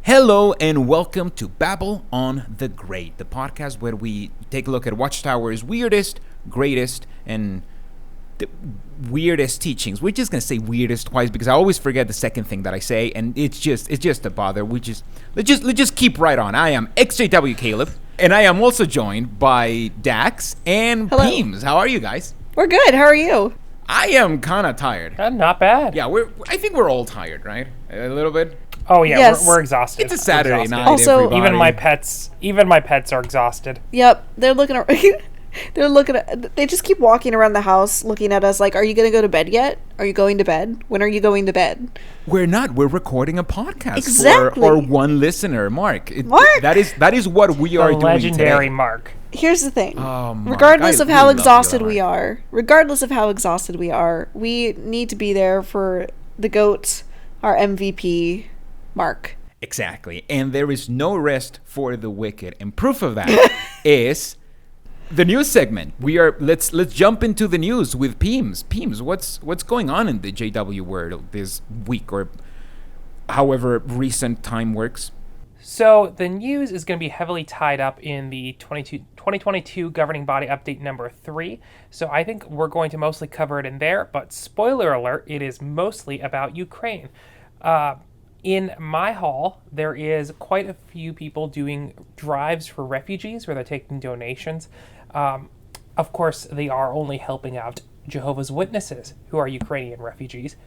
Hello and welcome to Babble on the Great, the podcast where we take a look at Watchtower's weirdest, greatest, and the weirdest teachings. We're just gonna say weirdest twice because I always forget the second thing that I say, and it's just a bother. Let's just keep right on. I am ExJW Caleb, and I am also joined by Dax and Hello. Peems. How are you guys? We're good. How are you? I am kind of tired. Not bad. Yeah, I think we're all tired, right? A little bit. Oh yeah, Yes. we're exhausted. It's a Saturday Exhausted. night. Also, everybody. Even my pets are exhausted. Yep. They're looking at they just keep walking around the house looking at us like, "Are you going to go to bed yet? Are you going to bed? When are you going to bed?" We're not. We're recording a podcast Exactly. for one listener, Mark. Mark! That is what we are The doing legendary today. Mark. Here's the thing. Oh, Mark, regardless I of how really love you, exhausted Mark. we are, we need to be there for the GOAT, our MVP, Mark. Exactly, and there is no rest for the wicked, and proof of that is the news segment. Let's jump into the news with Peems. Peems, what's going on in the JW world this week, or however recent time works? So the news is going to be heavily tied up in the 2022 governing body update number 3. So I think we're going to mostly cover it in there. But spoiler alert, it is mostly about Ukraine. In my hall, there is quite a few people doing drives for refugees where they're taking donations. Of course, they are only helping out Jehovah's Witnesses, who are Ukrainian refugees.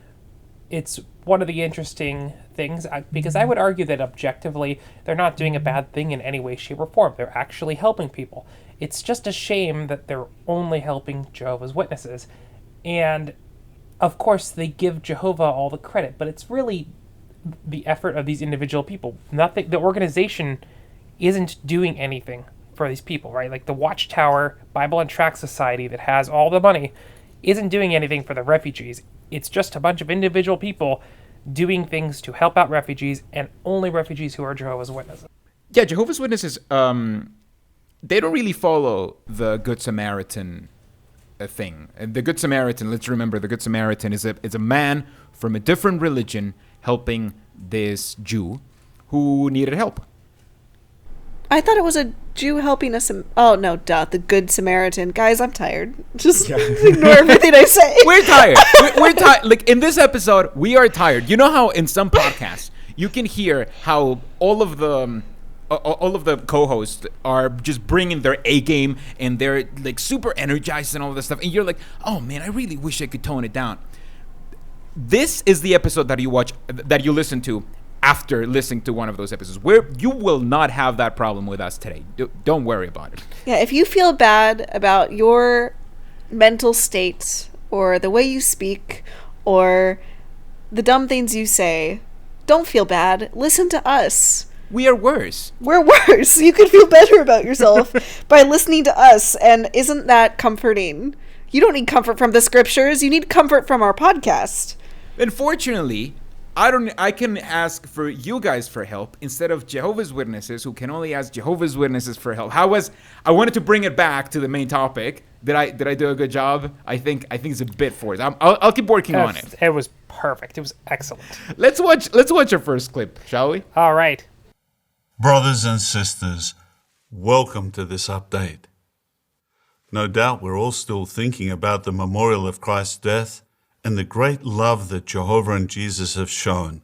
It's one of the interesting things because I would argue that objectively, they're not doing a bad thing in any way, shape, or form. They're actually helping people. It's just a shame that they're only helping Jehovah's Witnesses. And, of course, they give Jehovah all the credit, but it's really the effort of these individual people. The organization isn't doing anything for these people, right? Like the Watchtower Bible and Tract Society that has all the money isn't doing anything for the refugees. It's just a bunch of individual people doing things to help out refugees, and only refugees who are Jehovah's Witnesses. Yeah, Jehovah's Witnesses, they don't really follow the Good Samaritan thing. And the Good Samaritan, let's remember, the Good Samaritan is a man from a different religion helping this Jew who needed help. I thought it was a Jew helping us. The Good Samaritan. Guys, I'm tired. Just ignore everything I say. We're tired. We're tired. Like in this episode, we are tired. You know how in some podcasts you can hear how all of the co-hosts are just bringing their A game and they're like super energized and all this stuff, and you're like, oh man, I really wish I could tone it down. This is the episode that you listen to after listening to one of those episodes, where you will not have that problem with us today. Don't worry about it. Yeah, if you feel bad about your mental state or the way you speak or the dumb things you say, don't feel bad. Listen to us. We are worse. We're worse. You can feel better about yourself by listening to us, and isn't that comforting? You don't need comfort from the scriptures. You need comfort from our podcast. Unfortunately, I can ask for you guys for help instead of Jehovah's Witnesses, who can only ask Jehovah's Witnesses for help. I wanted to bring it back to the main topic. Did I do a good job? I think it's a bit forced. I'll keep working on it. It was perfect. It was excellent. Let's watch our first clip, shall we? All right. Brothers and sisters, welcome to this update. No doubt we're all still thinking about the memorial of Christ's death and the great love that Jehovah and Jesus have shown.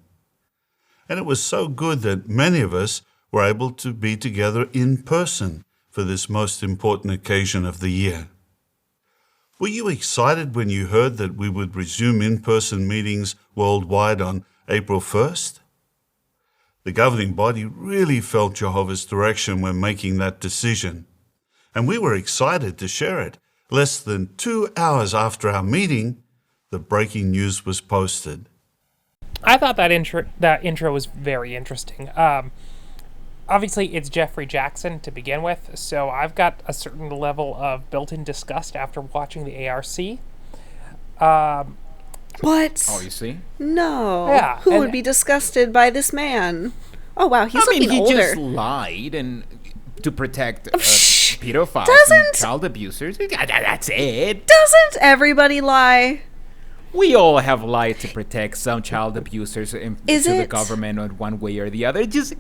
And it was so good that many of us were able to be together in person for this most important occasion of the year. Were you excited when you heard that we would resume in-person meetings worldwide on April 1st? The governing body really felt Jehovah's direction when making that decision, and we were excited to share it. Less than 2 hours after our meeting, the breaking news was posted. I thought that intro was very interesting. Obviously, it's Geoffrey Jackson to begin with, so I've got a certain level of built-in disgust after watching the ARC. What? Oh, you see? No. Yeah, Who and- would be disgusted by this man? Oh, wow. He's looking he older. just lied and to protect pedophiles Doesn't- and child abusers. That's it. Doesn't everybody lie? We all have lied to protect some child abusers to the government in one way or the other. It's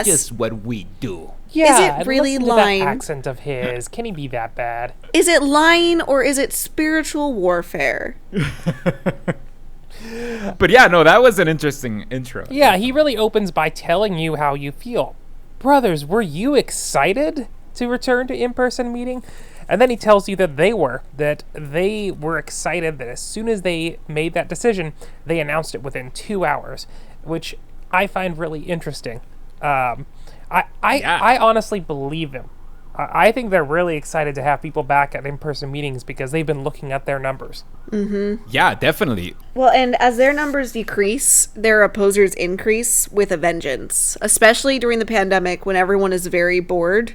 just what we do. Yeah, is it really listen to lying? That accent of his. Can he be that bad? Is it lying or is it spiritual warfare? But yeah, no, that was an interesting intro. Yeah, he really opens by telling you how you feel. Brothers, were you excited to return to in-person meeting? And then he tells you that they were excited that as soon as they made that decision, they announced it within 2 hours, which I find really interesting. I honestly believe him. I think they're really excited to have people back at in-person meetings because they've been looking at their numbers. Mm-hmm. Yeah, definitely. Well, and as their numbers decrease, their opposers increase with a vengeance, especially during the pandemic when everyone is very bored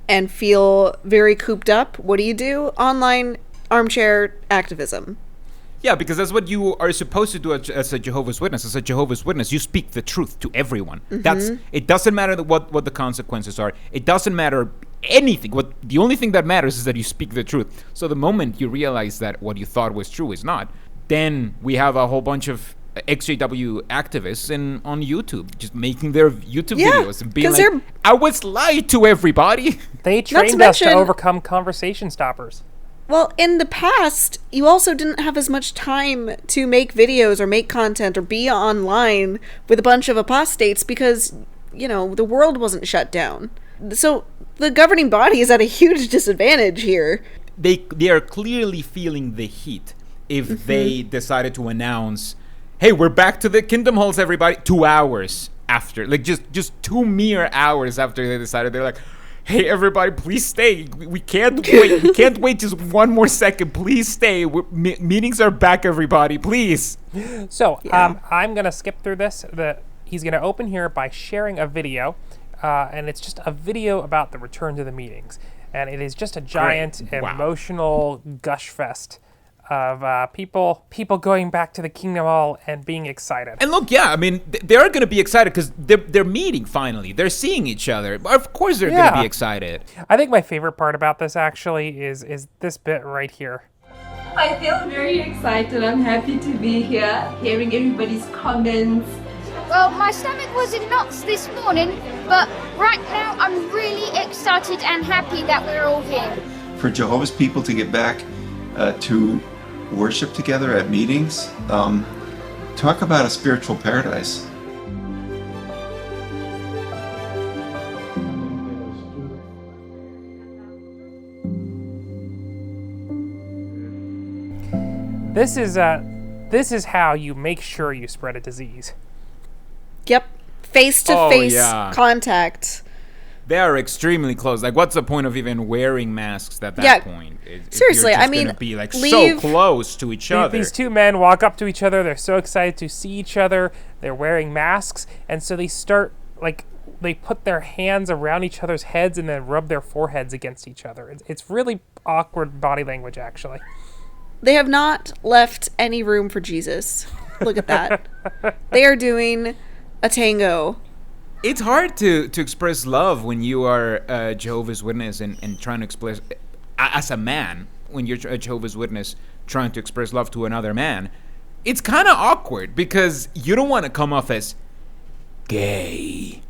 and feel very cooped up. What do? Online armchair activism. Yeah, because that's what you are supposed to do as a Jehovah's Witness. As a Jehovah's Witness, you speak the truth to everyone. Mm-hmm. It doesn't matter what the consequences are. It doesn't matter anything. The only thing that matters is that you speak the truth. So the moment you realize that what you thought was true is not, then we have a whole bunch of ExJW activists on YouTube just making their YouTube videos and being like, I was lied to, everybody. They trained us to overcome conversation stoppers. Well, in the past, you also didn't have as much time to make videos or make content or be online with a bunch of apostates because, the world wasn't shut down. So the governing body is at a huge disadvantage here. They are clearly feeling the heat if they decided to announce, hey, we're back to the kingdom halls, everybody, 2 hours after. Like, just 2 mere hours after they decided. They're like, hey, everybody, please stay. We can't wait. We can't wait just one more second. Please stay. Meetings are back, everybody. Please. So, I'm going to skip through this. He's going to open here by sharing a video, and it's just a video about the return to the meetings. And it is just a giant emotional gush fest of people going back to the Kingdom Hall and being excited. And look, I mean, they are going to be excited because they're meeting finally. They're seeing each other. Of course they're going to be excited. I think my favorite part about this actually is this bit right here. I feel very excited. I'm happy to be here, hearing everybody's comments. Well, my stomach was in knots this morning, but right now I'm really excited and happy that we're all here. For Jehovah's people to get back to worship together at meetings, talk about a spiritual paradise. This is how you make sure you spread a disease. Yep. Face-to-face contact. They are extremely close. Like, what's the point of even wearing masks at that point? Seriously, I mean, be like so close to each other. These two men walk up to each other. They're so excited to see each other. They're wearing masks, and so they start they put their hands around each other's heads and then rub their foreheads against each other. It's really awkward body language, actually. They have not left any room for Jesus. Look at that. They are doing a tango. It's hard to express love when you are a Jehovah's Witness and trying to express, as a man, when you're a Jehovah's Witness trying to express love to another man. It's kind of awkward because you don't want to come off as gay,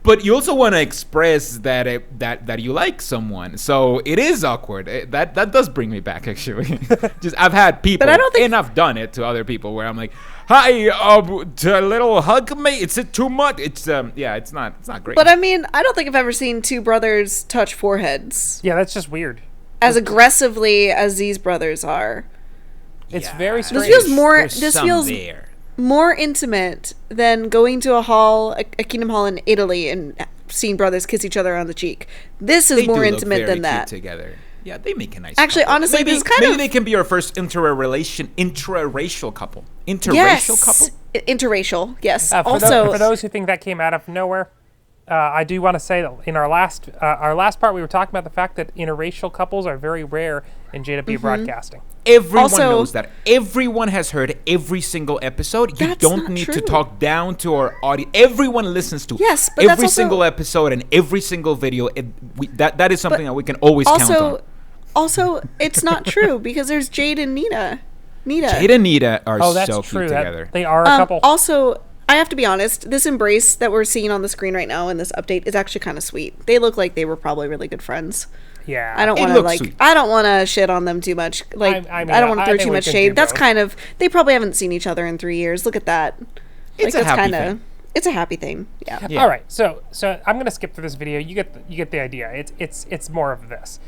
but you also want to express that you like someone. So it is awkward. That does bring me back, actually. Just I've had people, but I don't think, and I've done it to other people where I'm like, hi, to a little hug, mate. It's too much. It's it's not great. But I mean, I don't think I've ever seen two brothers touch foreheads. Yeah, that's just weird. As aggressively as these brothers are. It's very strange. This feels more intimate than going to a kingdom hall in Italy and seeing brothers kiss each other on the cheek. This is more intimate than that. Together. Yeah, they make a nice Actually, couple. honestly, maybe they can be our first intraracial couple. Interracial, yes. For those who think that came out of nowhere, I do want to say that in our last part, we were talking about the fact that interracial couples are very rare in JW broadcasting. Everyone knows that. Everyone has heard every single episode. You don't need to talk down to our audience. Everyone listens to every single episode and every single video. That is something that we can always count on. Also, it's not true because there's Jade and Nina. Nita. Jade and Nita are that's so true. cute together. They are a couple. Also, I have to be honest, this embrace that we're seeing on the screen right now in this update is actually kind of sweet. They look like they were probably really good friends. Yeah. I don't It want to looks sweet. I don't want to shit on them too much. Like I mean, I don't want to I throw think too we much can shade. do That's both. kind of they probably haven't seen each other in 3 years. Look at that. It's a that's happy kinda, thing. It's a happy thing. Yeah. Yeah. All right, so I'm gonna skip through this video. You get the idea. It's more of this.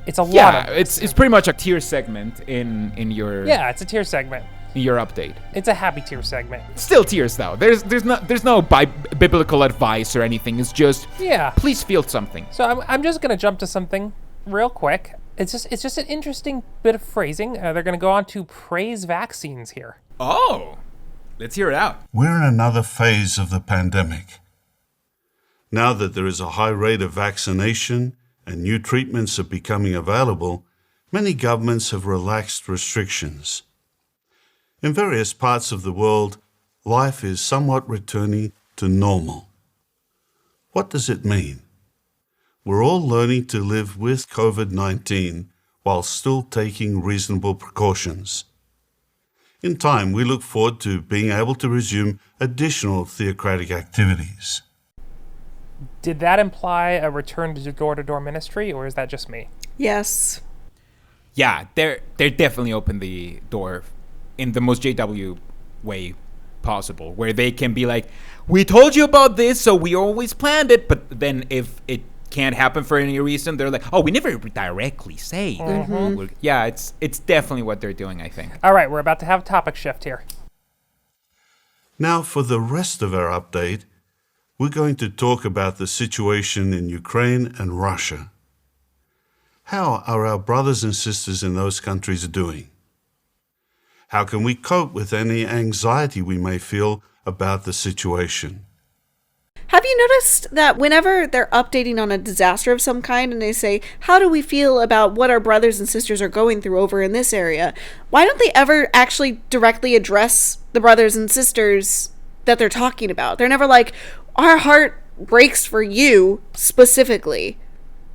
It's a lot Yeah, of it's pretty much a tier segment in your it's a tier segment. in your update. It's a happy tier segment. Still tears though. There's no biblical advice or anything. It's just Yeah. please feel something. So I'm just gonna jump to something real quick. It's just an interesting bit of phrasing. They're gonna go on to praise vaccines here. Oh, let's hear it out. We're in another phase of the pandemic. Now that there is a high rate of vaccination and new treatments are becoming available, many governments have relaxed restrictions. In various parts of the world, life is somewhat returning to normal. What does it mean? We're all learning to live with COVID-19 while still taking reasonable precautions. In time, we look forward to being able to resume additional theocratic activities. Did that imply a return to door-to-door ministry, or is that just me? Yes. Yeah, they're definitely open the door in the most JW way possible, where they can be like, we told you about this, so we always planned it, but then if it can't happen for any reason, they're like, oh, we never directly say. Yeah, it's definitely what they're doing, I think. All right, we're about to have a topic shift here. Now, for the rest of our update, we're going to talk about the situation in Ukraine and Russia. How are our brothers and sisters in those countries doing? How can we cope with any anxiety we may feel about the situation? Have you noticed that whenever they're updating on a disaster of some kind and they say, how do we feel about what our brothers and sisters are going through over in this area? Why don't they ever actually directly address the brothers and sisters that they're talking about? They're never like, our heart breaks for you specifically.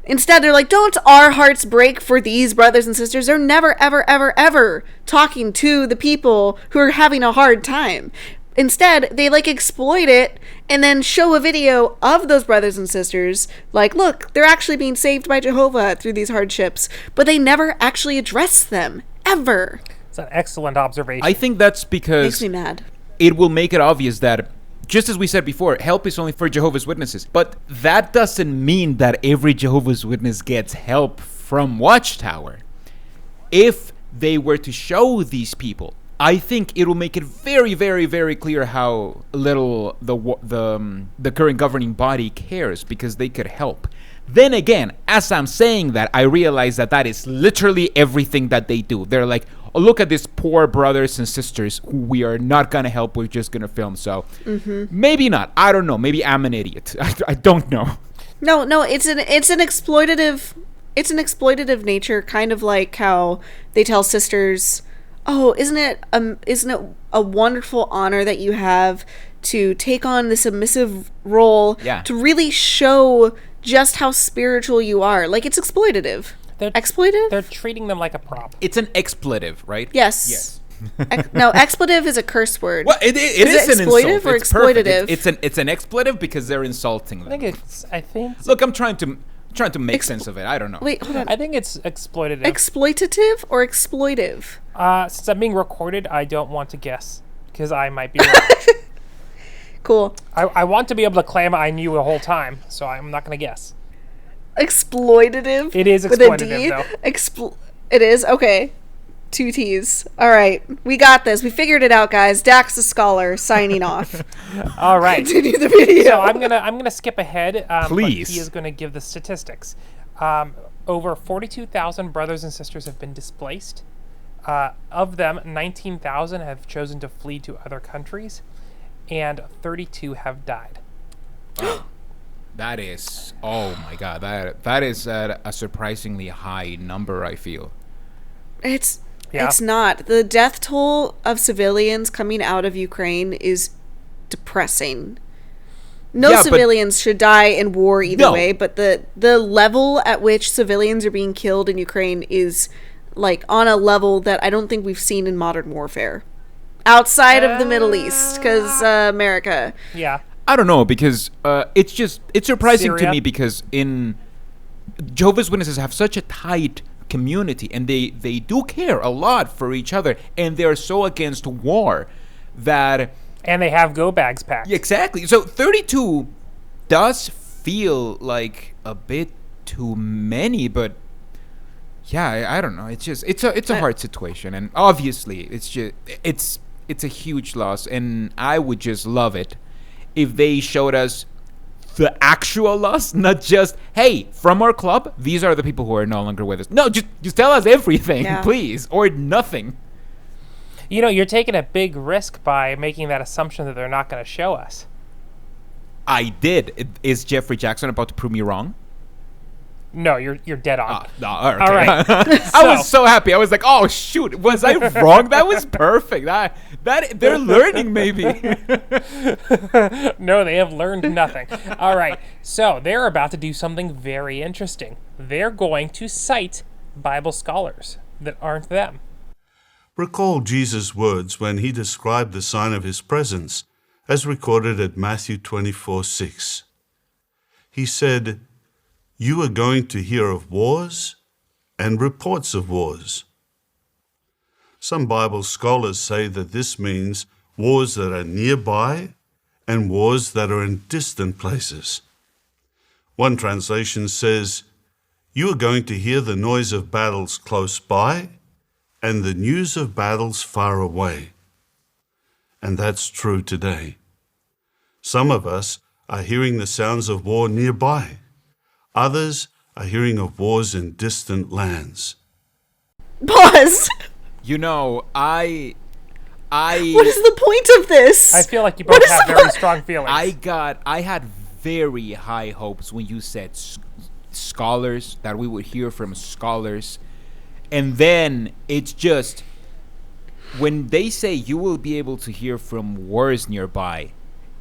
Instead, they're like, don't our hearts break for these brothers and sisters? They're never, ever, ever, ever talking to the people who are having a hard time. Instead, they like exploit it and then show a video of those brothers and sisters. Like, look, they're actually being saved by Jehovah through these hardships. But they never actually address them, ever. It's an excellent observation. I think that's because Makes me mad. it will make it obvious that, just as we said before, help is only for Jehovah's Witnesses. But that doesn't mean that every Jehovah's Witness gets help from Watchtower. If they were to show these people, I think it will make it very, very, very clear how little the current governing body cares, because they could help. Then again, as I'm saying that, I realize that is literally everything that they do. They're like, oh, look at these poor brothers and sisters who we are not going to help. We're just going to film. So maybe not. I don't know. Maybe I'm an idiot. I don't know. No, it's an exploitative nature, kind of like how they tell sisters, oh, isn't it a wonderful honor that you have to take on the submissive role to really show just how spiritual you are? Like, it's exploitative. Exploitive? They're treating them like a prop. It's an expletive, right? Yes. No, expletive is a curse word. Well, it is an exploitive insult. or It's perfect. exploitative? It's an expletive because they're insulting them. I think Look, I'm trying to make sense of it. I don't know. Wait, hold on. I think it's exploitative. Exploitative or exploitive? Since I'm being recorded, I don't want to guess because I might be wrong. Cool. I want to be able to claim I knew the whole time, so I'm not going to guess. Exploitative? It is with a D? exploitative, though. It is? Okay. 2 T's. All right. We got this. We figured it out, guys. Dax the Scholar signing off. All right. Continue the video. So I'm gonna skip ahead. Please. But he is going to give the statistics. Over 42,000 brothers and sisters have been displaced. Of them, 19,000 have chosen to flee to other countries, and 32 have died. Wow. That is, oh my God, that is a surprisingly high number, I feel. It's not. The death toll of civilians coming out of Ukraine is depressing. No civilians should die in war either way, but the level at which civilians are being killed in Ukraine is like on a level that I don't think we've seen in modern warfare outside of the Middle East, because America. Yeah. I don't know, because it's surprising to Syria? me, because in Jehovah's Witnesses have such a tight community, and they do care a lot for each other, and they're so against war that... And they have go bags packed. Exactly. So 32 does feel like a bit too many, but yeah, I don't know. It's just it's a hard situation, and obviously it's a huge loss, and I would just love it if they showed us the actual loss, not just, hey, from our club, these are the people who are no longer with us. No, just tell us everything, please, or nothing. You know, you're taking a big risk by making that assumption that they're not going to show us. I did. Is Geoffrey Jackson about to prove me wrong? No, you're dead on. Okay. All right. I was so happy. I was like, oh, shoot. Was I wrong? That was perfect. That they're learning, maybe. No, they have learned nothing. All right. So they're about to do something very interesting. They're going to cite Bible scholars that aren't them. Recall Jesus' words when he described the sign of his presence, as recorded at Matthew 24:6. He said, "You are going to hear of wars and reports of wars." Some Bible scholars say that this means wars that are nearby and wars that are in distant places. One translation says, "You are going to hear the noise of battles close by and the news of battles far away." And that's true today. Some of us are hearing the sounds of war nearby. Others are hearing of wars in distant lands. Pause. You know, I What is the point of this? I feel like you both have very strong feelings. I had very high hopes when you said scholars, that we would hear from scholars. And then it's just, when they say you will be able to hear from wars nearby,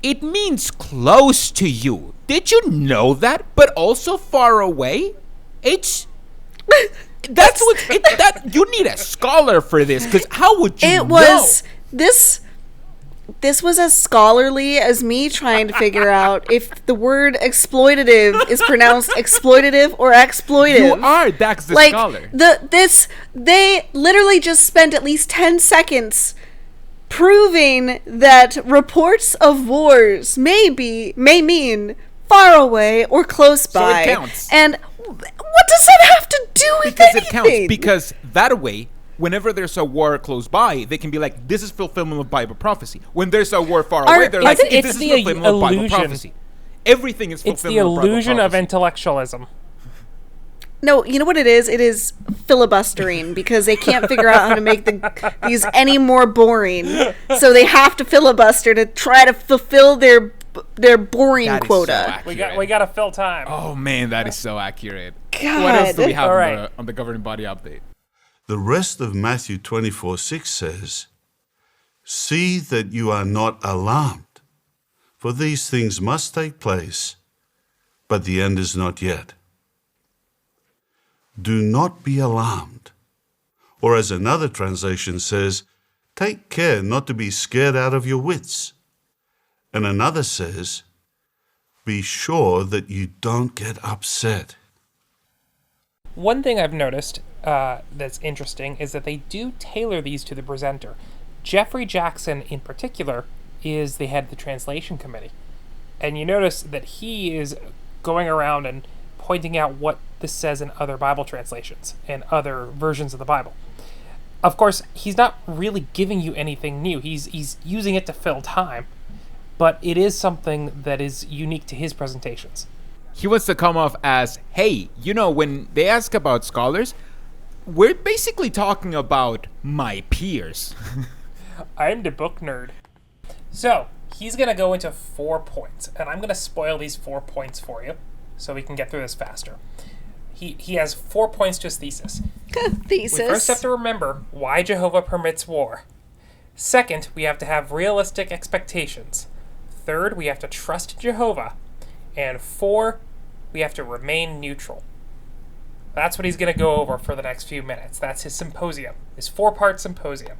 it means close to you. Did you know that? But also far away? That you need a scholar for this, because how would you know? This was as scholarly as me trying to figure out if the word exploitative is pronounced exploitative or exploitive. You are Dax the scholar. They literally just spent at least 10 seconds proving that reports of wars may mean far away or close by. So it counts. And what does that have to do with because anything? It counts. Because that way, whenever there's a war close by, they can be like, this is fulfillment of Bible prophecy. When there's a war far away, they're like, this is fulfillment of Bible prophecy. Everything is fulfillment of Bible prophecy. It's the illusion of intellectualism. No, you know what it is? It is filibustering, because they can't figure out how to make these any more boring. So they have to filibuster to try to fulfill their boring That is quota. so We got to fill time. Oh man, that is so accurate. God. What else do we have All on the governing body update? The rest of Matthew 24:6 says, "See that you are not alarmed, for these things must take place, but the end is not yet." Do not be alarmed. Or as another translation says, take care not to be scared out of your wits. And another says, be sure that you don't get upset. One thing I've noticed that's interesting is that they do tailor these to the presenter. Geoffrey Jackson, in particular, is the head of the translation committee. And you notice that he is going around and pointing out what this says in other Bible translations and other versions of the Bible. Of course, he's not really giving you anything new. He's using it to fill time. But it is something that is unique to his presentations. He wants to come off as, hey, you know, when they ask about scholars, we're basically talking about my peers. I'm the book nerd. So, he's going to go into 4 points, and I'm going to spoil these 4 points for you so we can get through this faster. He has 4 points to his thesis. Thesis. We first have to remember why Jehovah permits war. Second, we have to have realistic expectations. Third, we have to trust Jehovah. And 4, we have to remain neutral. That's what he's going to go over for the next few minutes. That's his symposium, his 4-part symposium.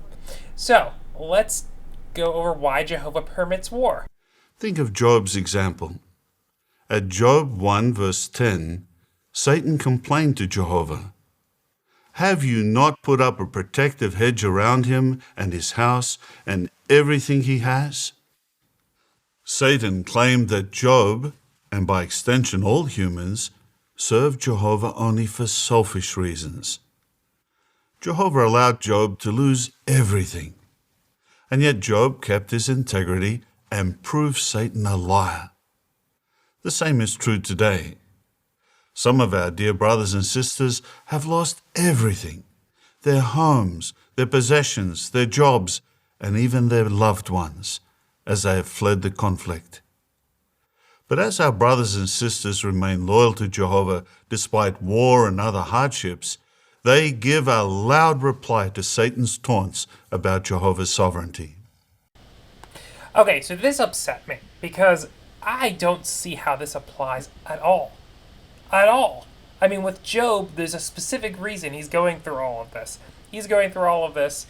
So, let's go over why Jehovah permits war. Think of Job's example. At Job 1 verse 10, Satan complained to Jehovah, "Have you not put up a protective hedge around him and his house and everything he has?" Satan claimed that Job, and by extension all humans, serve Jehovah only for selfish reasons. Jehovah allowed Job to lose everything, and yet Job kept his integrity and proved Satan a liar. The same is true today. Some of our dear brothers and sisters have lost everything, their homes, their possessions, their jobs, and even their loved ones, as they have fled the conflict. But as our brothers and sisters remain loyal to Jehovah despite war and other hardships, they give a loud reply to Satan's taunts about Jehovah's sovereignty. Okay, so this upset me because I don't see how this applies at all. At all. I mean, with Job, there's a specific reason he's going through all of this. He's going through all of this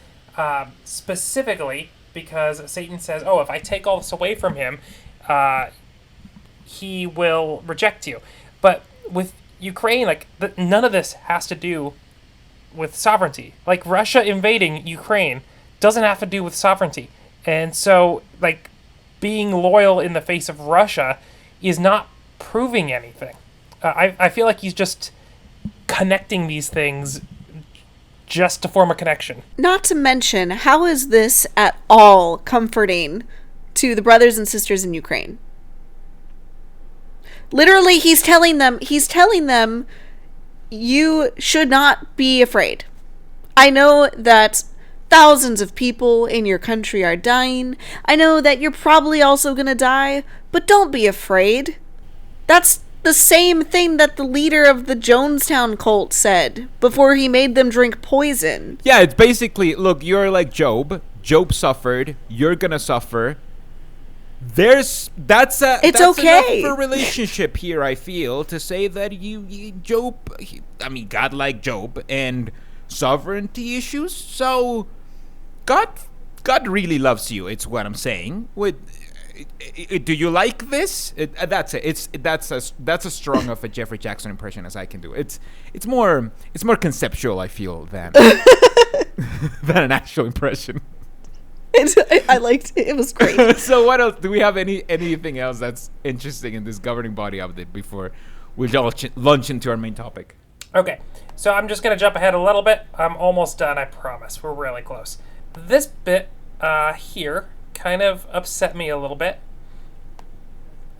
specifically because Satan says, oh, if I take all this away from him, he will reject you. But with Ukraine, none of this has to do with sovereignty. Like, Russia invading Ukraine doesn't have to do with sovereignty. And so, being loyal in the face of Russia is not proving anything. I feel like he's just connecting these things just to form a connection. Not to mention, how is this at all comforting to the brothers and sisters in Ukraine? Literally, he's telling them, you should not be afraid. I know that thousands of people in your country are dying. I know that you're probably also going to die, but don't be afraid. That's the same thing that the leader of the Jonestown cult said before he made them drink poison. Yeah, it's basically, look, you're like Job. Job suffered. You're going to suffer. That's okay. enough for relationship here, I feel, to say that God like Job and sovereignty issues. So God really loves you. It's what I'm saying. Do you like this? That's it. That's as strong of a Geoffrey Jackson impression as I can do. It's more conceptual, I feel, than than an actual impression. I liked it. It was great. So what else? Do we have anything else that's interesting in this governing body update before we launch into our main topic? Okay, so I'm just going to jump ahead a little bit. I'm almost done, I promise. We're really close. This bit here kind of upset me a little bit.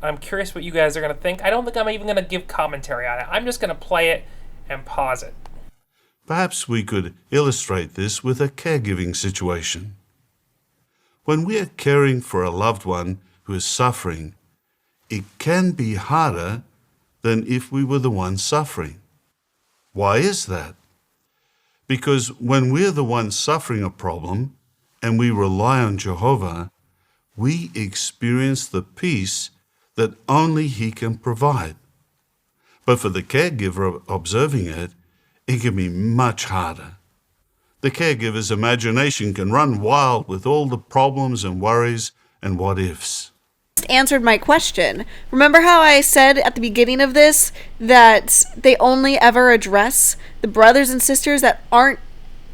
I'm curious what you guys are going to think. I don't think I'm even going to give commentary on it. I'm just going to play it and pause it. Perhaps we could illustrate this with a caregiving situation. When we are caring for a loved one who is suffering, it can be harder than if we were the one suffering. Why is that? Because when we're the one suffering a problem and we rely on Jehovah, we experience the peace that only He can provide. But for the caregiver observing it, it can be much harder. The caregiver's imagination can run wild with all the problems and worries and what-ifs. Answered my question. Remember how I said at the beginning of this that they only ever address the brothers and sisters that aren't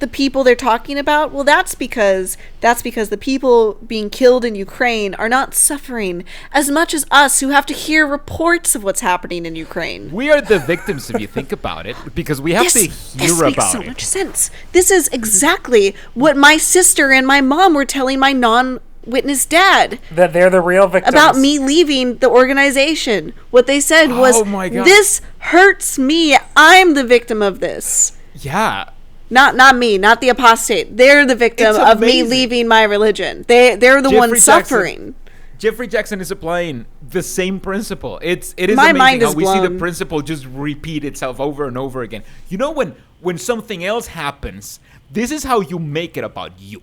the people they're talking about? Well, that's because the people being killed in Ukraine are not suffering as much as us who have to hear reports of what's happening in Ukraine. We are the victims if you think about it, because we have to hear about it. This makes so much sense. This is exactly what my sister and my mom were telling my non-witness dad. That they're the real victims. About me leaving the organization. What they said was, oh my God, this hurts me. I'm the victim of this. Yeah. Not me, not the apostate. They're the victim of me leaving my religion. They're the ones suffering. Geoffrey Jackson is applying the same principle. It is my amazing mind is how we blown. see the principle just repeat itself over and over again. You know, when something else happens, this is how you make it about you.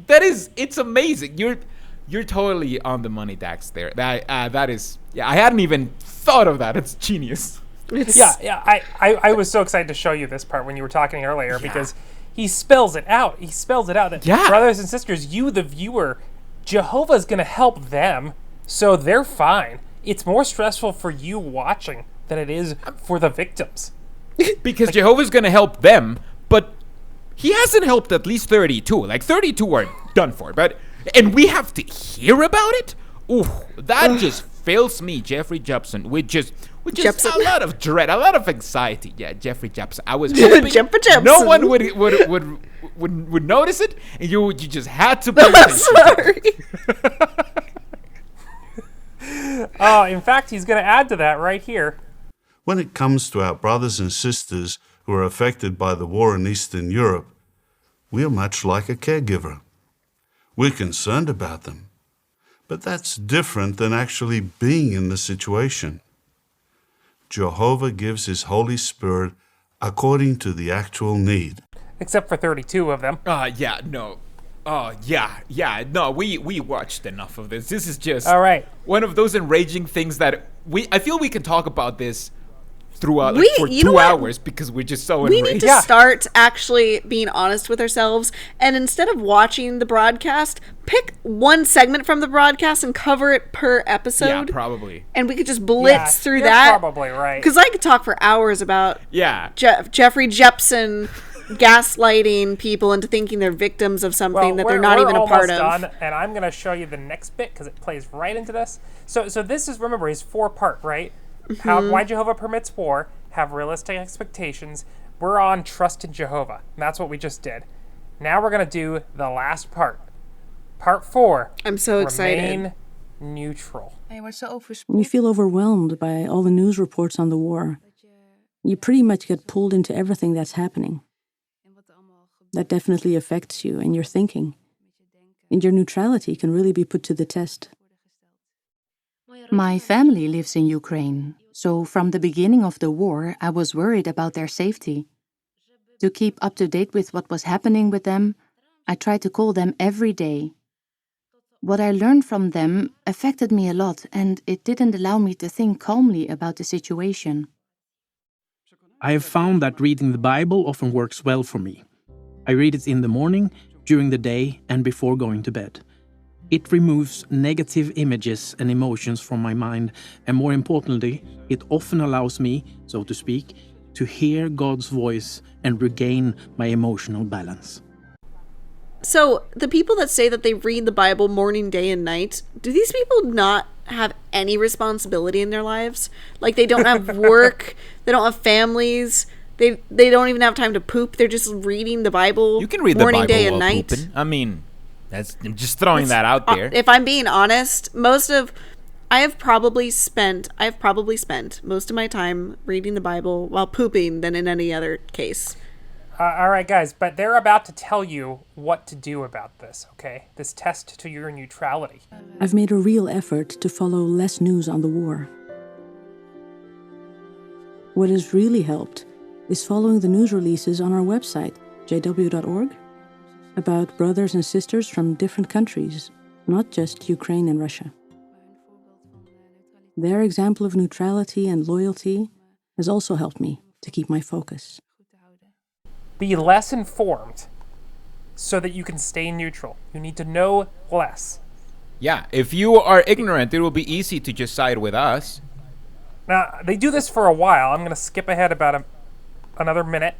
It's amazing. You're totally on the money, Dax. There, that is. Yeah, I hadn't even thought of that. It's genius. I was so excited to show you this part when you were talking earlier because he spells it out. He spells it out that brothers and sisters, you, the viewer, Jehovah's going to help them, so they're fine. It's more stressful for you watching than it is for the victims. Because Jehovah's going to help them, but he hasn't helped at least 32. Like, 32 are done for, and we have to hear about it? Ooh, that just fills me, Geoffrey Jepson, with just a lot of dread, a lot of anxiety. Yeah, Geoffrey Jepson. I was hoping no one would notice it, and you just had to pay attention. Sorry. In fact, he's going to add to that right here. When it comes to our brothers and sisters who are affected by the war in Eastern Europe, we are much like a caregiver. We're concerned about them, but that's different than actually being in the situation. Jehovah gives his Holy Spirit according to the actual need. Except for 32 of them. No. No, we watched enough of this. This is just one of those enraging things that I feel we can talk about this throughout for 2 hours because we're just so enraged. We need to start actually being honest with ourselves, and instead of watching the broadcast, pick one segment from the broadcast and cover it per episode. Yeah, probably. And we could just blitz through that. Probably right. Because I could talk for hours about Geoffrey Jepson gaslighting people into thinking they're victims of something that they're not even a part of. Done, and I'm going to show you the next bit because it plays right into this. So this is, remember, his 4-part, right? Why Jehovah permits war, have realistic expectations. We're on trust in Jehovah. And that's what we just did. Now we're going to do the last part. Part 4. I'm so excited. Remain neutral. You feel overwhelmed by all the news reports on the war. You pretty much get pulled into everything that's happening. That definitely affects you and your thinking. And your neutrality can really be put to the test. My family lives in Ukraine, so from the beginning of the war, I was worried about their safety. To keep up to date with what was happening with them, I tried to call them every day. What I learned from them affected me a lot, and it didn't allow me to think calmly about the situation. I have found that reading the Bible often works well for me. I read it in the morning, during the day, and before going to bed. It removes negative images and emotions from my mind, and more importantly, it often allows me, so to speak, to hear God's voice and regain my emotional balance. So, the people that say that they read the Bible morning, day, and night, do these people not have any responsibility in their lives? Like, they don't have work, they don't have families, they don't even have time to poop, they're just reading the Bible you can read morning, the Bible day, and while night? Pooping. I mean, I'm just throwing that out there. If I'm being honest, I have probably spent most of my time reading the Bible while pooping than in any other case. All right, guys, but they're about to tell you what to do about this, okay? This test to your neutrality. I've made a real effort to follow less news on the war. What has really helped is following the news releases on our website, jw.org, about brothers and sisters from different countries, not just Ukraine and Russia. Their example of neutrality and loyalty has also helped me to keep my focus. Be less informed so that you can stay neutral. You need to know less. Yeah, if you are ignorant, it will be easy to just side with us. Now, they do this for a while. I'm going to skip ahead about another minute,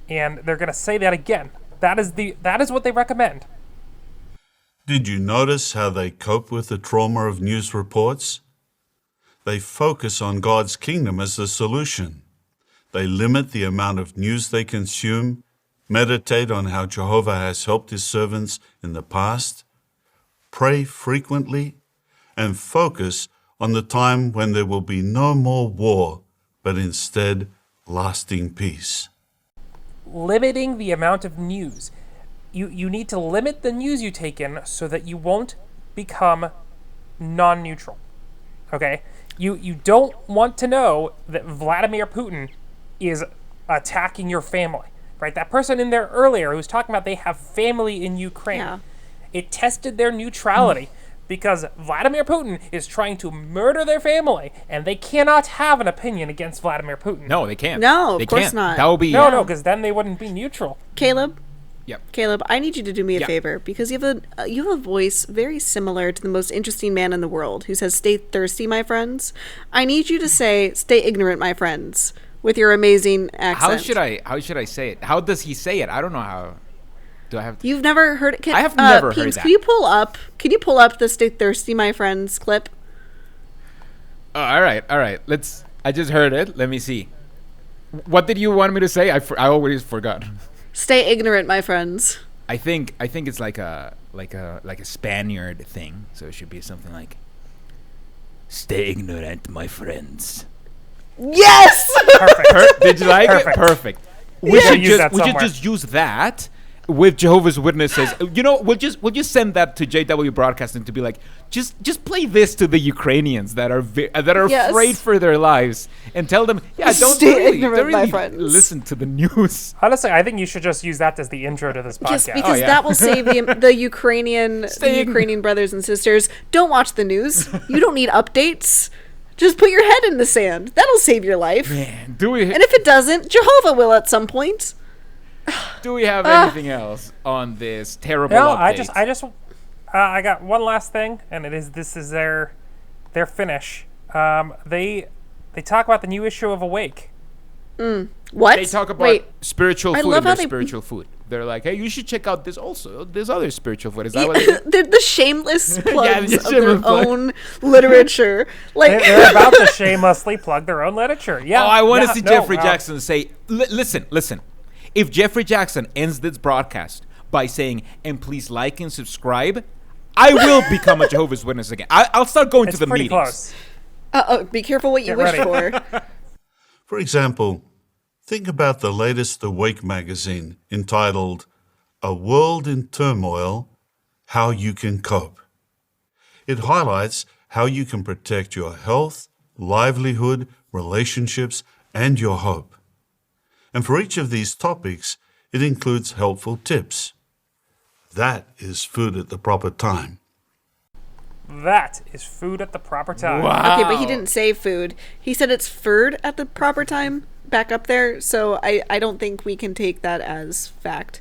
and they're going to say that again. That is what they recommend. Did you notice how they cope with the trauma of news reports? They focus on God's kingdom as the solution. They limit the amount of news they consume, meditate on how Jehovah has helped his servants in the past, pray frequently, and focus on the time when there will be no more war, but instead lasting peace. Limiting the amount of news. You need to limit the news you take in so that you won't become non-neutral. Okay? You don't want to know that Vladimir Putin is attacking your family. Right? That person in there earlier who was talking about they have family in Ukraine. Yeah. It tested their neutrality because Vladimir Putin is trying to murder their family, and they cannot have an opinion against Vladimir Putin. No, they can't. No, they of course can't. not. That will be No, because then they wouldn't be neutral. Caleb? Yep. Caleb, I need you to do me a Yeah. favor, because you have a voice very similar to the most interesting man in the world who says, "Stay thirsty, my friends." I need you to say, "Stay ignorant, my friends," with your amazing accent. How should I say it? How does he say it? I don't know how. Do I have to? You've never heard it? I have never heard Peems, that. Can you pull up the "Stay thirsty, my friends" clip? All right. I just heard it. Let me see. What did you want me to say? I always forgot. Stay ignorant, my friends. I think it's like a Spaniard thing. So it should be something like, "Stay ignorant, my friends." Yes. Perfect. Did you like Perfect. it? Perfect. We should use that we should somewhere. just use that with Jehovah's Witnesses. You know, we'll just send that to JW Broadcasting to be like, just play this to the Ukrainians that are Yes. afraid for their lives, and tell them, don't Stay ignorant, my friends. listen to the news. Honestly, I think you should just use that as the intro to this podcast. Yes, because yeah. that will save the Ukrainian Stay Ukrainian brothers and sisters. Don't watch the news. You don't need updates. Just put your head in the sand. That'll save your life. Man, do we And if it doesn't, Jehovah will at some point. have anything else on this terrible No, update? I got one last thing, and this is their finish. They talk about the new issue of Awake. What? They talk about Wait, spiritual I food love and how their they- spiritual food. They're like, hey, you should check out this also. This other spiritual food. Is that what it is? they're the shameless plugs the of their shameless plug. own literature. Like They're about to shamelessly plug their own literature. Yeah. Oh, I want to yeah, see no, Geoffrey Jackson say, listen. If Geoffrey Jackson ends this broadcast by saying, "And please like and subscribe," I will become a Jehovah's Witness again. I'll start going It's to the pretty meetings. close. be careful what you Get wish ready. for. For example, think about the latest Awake magazine entitled "A World in Turmoil, How You Can Cope." It highlights how you can protect your health, livelihood, relationships, and your hope. And for each of these topics, it includes helpful tips. That is food at the proper time. That is food at the proper time. Wow. Okay, but he didn't say food. He said it's food at the proper time back up there. So I don't think we can take that as fact.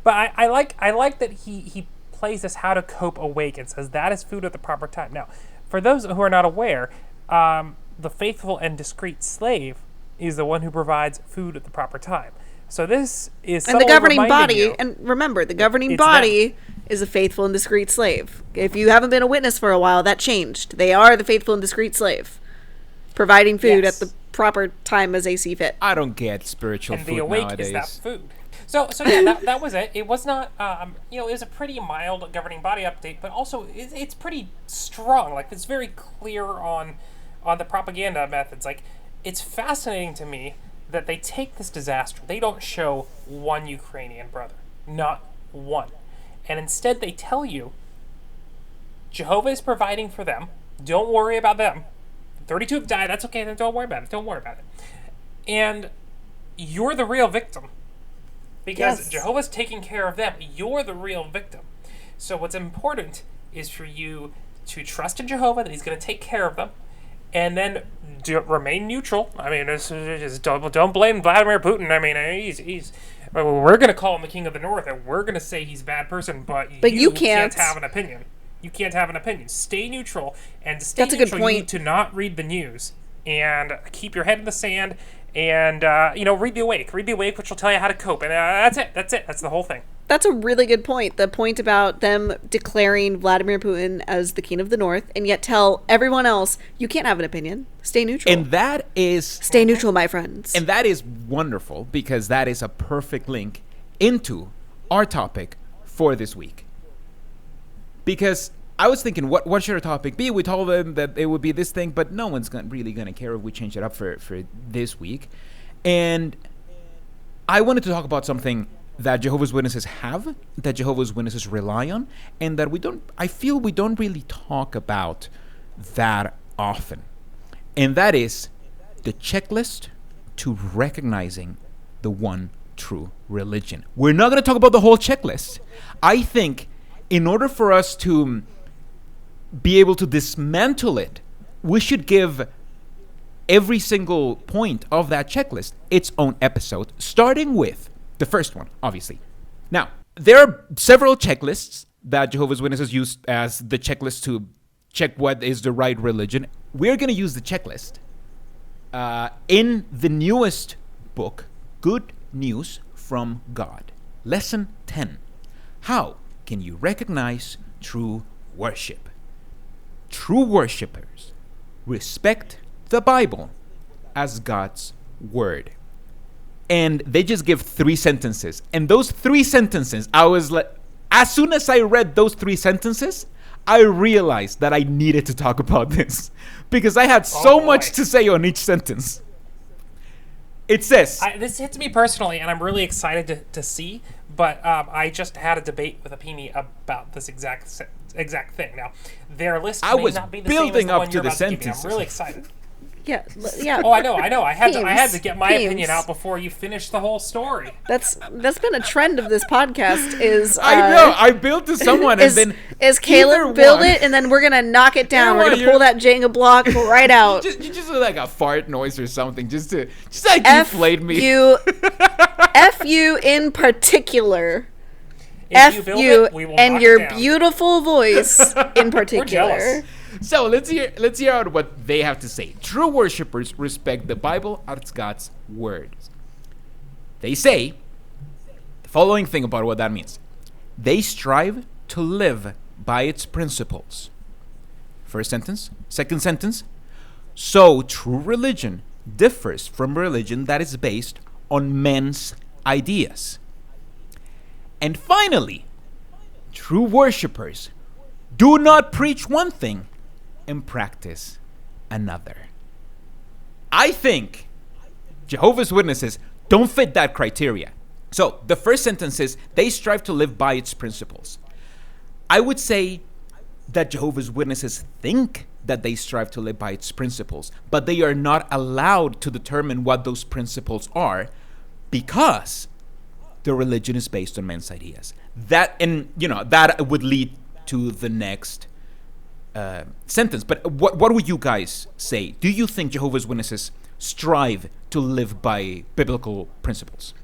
But I like that he plays this how to cope awake and says that is food at the proper time. Now, for those who are not aware, the faithful and discreet slave is the one who provides food at the proper time. So this is And the governing body, you, and remember, the governing It's body is a faithful and discreet slave. If you haven't been a witness for a while, that changed. They are the faithful and discreet slave, providing food Yes. at the proper time as they see fit. I don't get spiritual and food the awake nowadays. is that food. So yeah, that was it. It was not, it was a pretty mild governing body update, but also it's pretty strong. Like, it's very clear on the propaganda methods. Like, it's fascinating to me that they take this disaster. They don't show one Ukrainian brother, not one, and instead they tell you Jehovah is providing for them. Don't worry about them. 32 have died. That's okay. Then don't worry about it. Don't worry about it. And you're the real victim. Because Yes. Jehovah's taking care of them. You're the real victim. So what's important is for you to trust in Jehovah, that he's going to take care of them, and then remain neutral. I mean, just don't blame Vladimir Putin. I mean, he's we're going to call him the King of the North, and we're going to say he's a bad person, but you can't can't. have an opinion. You can't have an opinion. Stay neutral, and to stay That's a good neutral, you need point. to not read the news and keep your head in the sand. And read the Awake, which will tell you how to cope. And that's it. That's the whole thing. That's a really good point. The point about them declaring Vladimir Putin as the King of the North, and yet tell everyone else, you can't have an opinion. Stay neutral. And that is Stay neutral, my friends. And that is wonderful, because that is a perfect link into our topic for this week. Because I was thinking, what should our topic be? We told them that it would be this thing, but no one's really going to care if we change it up for this week. And I wanted to talk about something that Jehovah's Witnesses have, that Jehovah's Witnesses rely on, and that I feel we don't really talk about that often. And that is the checklist to recognizing the one true religion. We're not going to talk about the whole checklist. I think in order for us to be able to dismantle it, we should give every single point of that checklist its own episode, starting with the first one, obviously. Now, there are several checklists that Jehovah's Witnesses use as the checklist to check what is the right religion. We're going to use the checklist in the newest book, Good News from God. Lesson 10. How can you recognize true worship? True worshipers respect the Bible as God's word. And they just give 3 sentences. And those 3 sentences, I was like, as soon as I read those 3 sentences, I realized that I needed to talk about this because I had so much to say on each sentence. It says, this hits me personally, and I'm really excited to see. But I just had a debate with a PIMI about this exact thing. Now, their list may not be the same as the one you're about to give me. I'm really excited. Yeah. Oh, I know. I had to get my opinion out before you finish the whole story. That's been a trend of this podcast. Is I know. I built to someone, and then is Caleb build it, and then we're gonna knock it down. We're gonna pull that Jenga block right out. You just like a fart noise or something, just like deflate me. F you in particular. F you and your beautiful voice in particular. So let's hear out what they have to say. True worshipers respect the Bible as God's word. They say the following thing about what that means. They strive to live by its principles. First sentence. Second sentence. So true religion differs from religion that is based on men's ideas. And finally, true worshipers do not preach one thing and practice another. I think Jehovah's Witnesses don't fit that criteria. So the first sentence is they strive to live by its principles. I would say that Jehovah's Witnesses think that they strive to live by its principles, but they are not allowed to determine what those principles are because the religion is based on men's ideas. That would lead to the next sentence. But what would you guys say? Do you think Jehovah's Witnesses strive to live by biblical principles?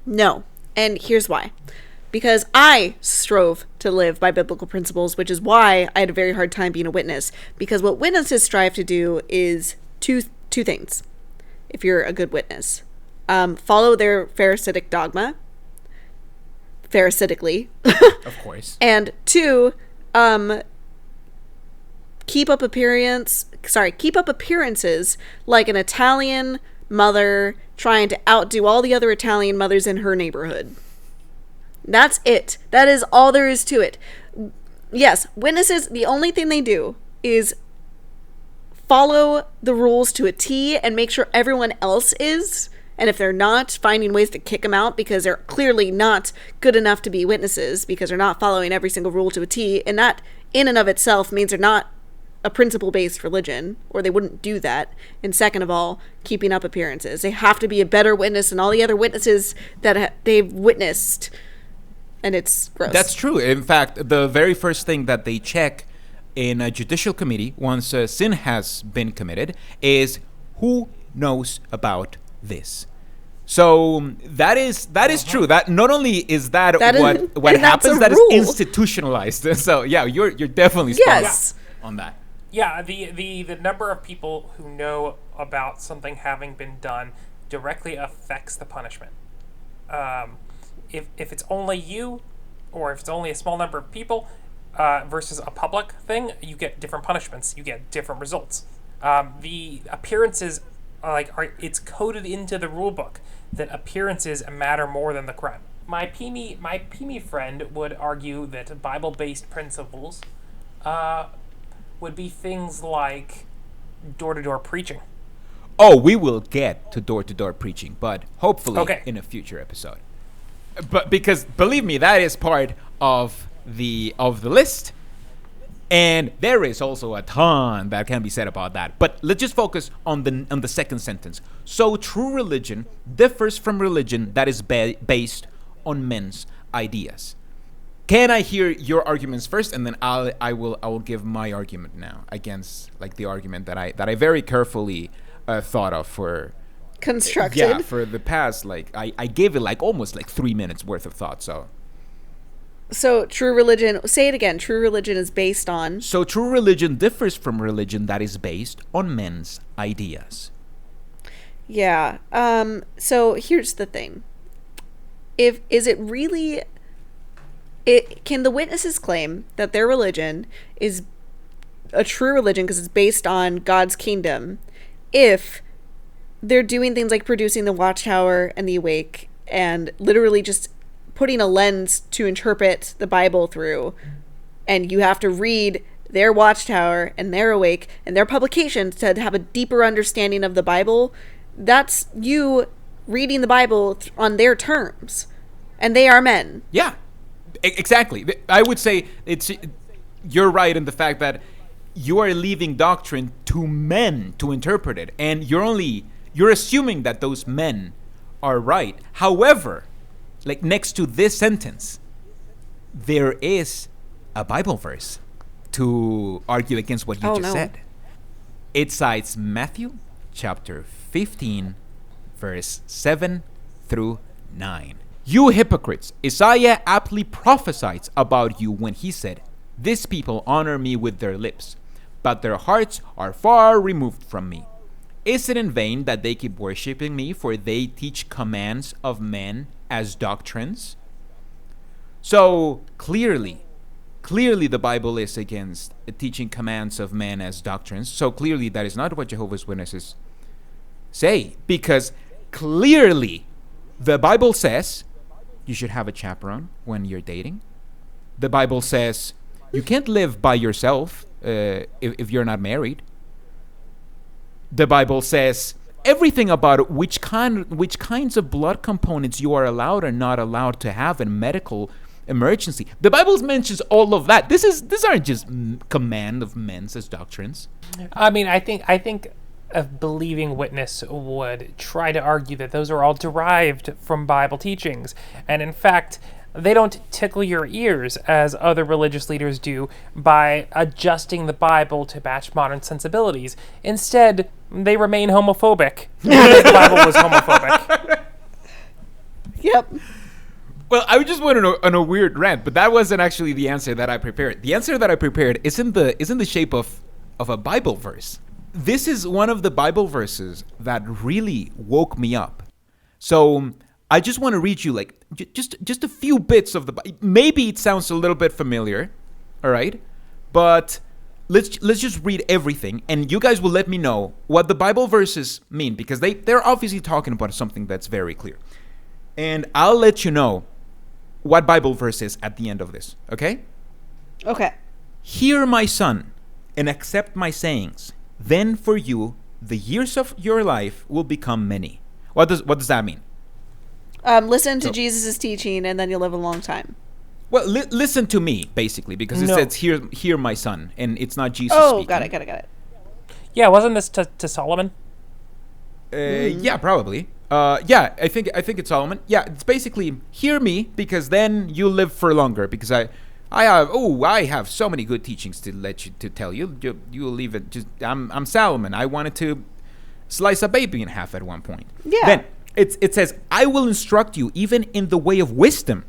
No. And here's why. Because I strove to live by biblical principles, which is why I had a very hard time being a witness. Because what witnesses strive to do is two things, if you're a good witness. Follow their Pharisaic dogma, Pharisaically. Of course. And 2, keep up appearances like an Italian mother trying to outdo all the other Italian mothers in her neighborhood. That's it. That is all there is to it. Yes, witnesses, the only thing they do is follow the rules to a T and make sure everyone else is. And if they're not, finding ways to kick them out because they're clearly not good enough to be witnesses because they're not following every single rule to a T. And that in and of itself means they're not a principle-based religion, or they wouldn't do that. And second of all, keeping up appearances. They have to be a better witness than all the other witnesses that they've witnessed. And it's gross. That's true. In fact, the very first thing that they check in a judicial committee once sin has been committed is who knows about this. So that is true. That not only is that what happens, that is institutionalized. So yeah, you're definitely spot on that. Yeah, the number of people who know about something having been done directly affects the punishment. If it's only you, or if it's only a small number of people, versus a public thing, you get different punishments. You get different results. The appearances, it's coded into the rule book that appearances matter more than the crime. My PIMI friend would argue that Bible-based principles would be things like door-to-door preaching. Oh, we will get to door-to-door preaching, but hopefully in a future episode. But because believe me, that is part of the list, and there is also a ton that can be said about that. But let's just focus on the second sentence. So true religion differs from religion that is based on men's ideas. can I hear your arguments first, and then I will give my argument now against like the argument that I very carefully thought of for constructed. Yeah, for the past, like I gave it like almost like 3 minutes worth of thought. So true religion, say it again, true religion is based on... So true religion differs from religion that is based on men's ideas. Yeah. So here's the thing. Is it really... Can the witnesses claim that their religion is a true religion because it's based on God's kingdom if they're doing things like producing the Watchtower and the Awake and literally just putting a lens to interpret the Bible through, and you have to read their Watchtower and their Awake and their publications to have a deeper understanding of the Bible? That's you reading the Bible on their terms, and they are men. Yeah, exactly. I would say you're right in the fact that you are leaving doctrine to men to interpret it, and you're assuming that those men are right. However, like next to this sentence, there is a Bible verse to argue against what you said. It cites Matthew chapter 15, verse 7 through 9. You hypocrites, Isaiah aptly prophesied about you when he said, "This people honor me with their lips, but their hearts are far removed from me. Is it in vain that they keep worshiping me, for they teach commands of men as doctrines?" So clearly the Bible is against teaching commands of men as doctrines. So clearly that is not what Jehovah's Witnesses say, because clearly the Bible says you should have a chaperone when you're dating. The Bible says you can't live by yourself if you're not married. The Bible says everything about which kinds of blood components you are allowed or not allowed to have in medical emergency. The Bible mentions all of that. These aren't just command of men as doctrines. I mean, I think a believing witness would try to argue that those are all derived from Bible teachings, and in fact, they don't tickle your ears as other religious leaders do by adjusting the Bible to match modern sensibilities. Instead, they remain homophobic. The Bible was homophobic. Yep. Well, I just went on a weird rant, but that wasn't actually the answer that I prepared. The answer that I prepared is in the shape of a Bible verse. This is one of the Bible verses that really woke me up. So I just want to read you like just a few bits of the Bible. Maybe it sounds a little bit familiar, all right? But let's just read everything, and you guys will let me know what the Bible verses mean, because they're obviously talking about something that's very clear. And I'll let you know what Bible verse is at the end of this, okay? Okay. Hear, my son, and accept my sayings. Then for you, the years of your life will become many. What does that mean? Listen to Jesus' teaching, and then you'll live a long time. Well, listen to me, basically, because it says, hear, my son, and it's not Jesus speaking. Got it. Yeah, wasn't this to Solomon? Yeah, probably. Yeah, I think it's Solomon. Yeah, it's basically, hear me, because then you'll live for longer, because I have so many good teachings to tell you. You'll leave it. I'm Solomon. I wanted to slice a baby in half at one point. Yeah. Then it says, I will instruct you even in the way of wisdom.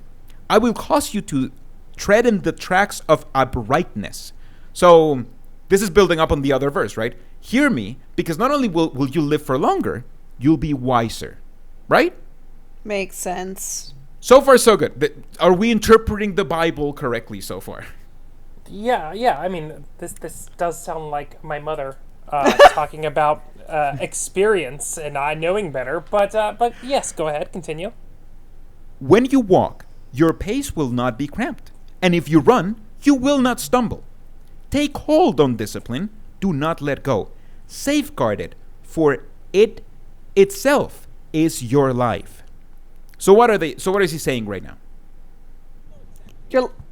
I will cause you to tread in the tracks of uprightness. So this is building up on the other verse, right? Hear me, because not only will you live for longer, you'll be wiser, right? Makes sense. So far, so good. Are we interpreting the Bible correctly so far? Yeah. I mean, this does sound like my mother talking about experience and not knowing better. But yes, go ahead, continue. When you walk, your pace will not be cramped, and if you run, you will not stumble. Take hold on discipline. Do not let go. Safeguard it, for it itself is your life. So what is he saying right now?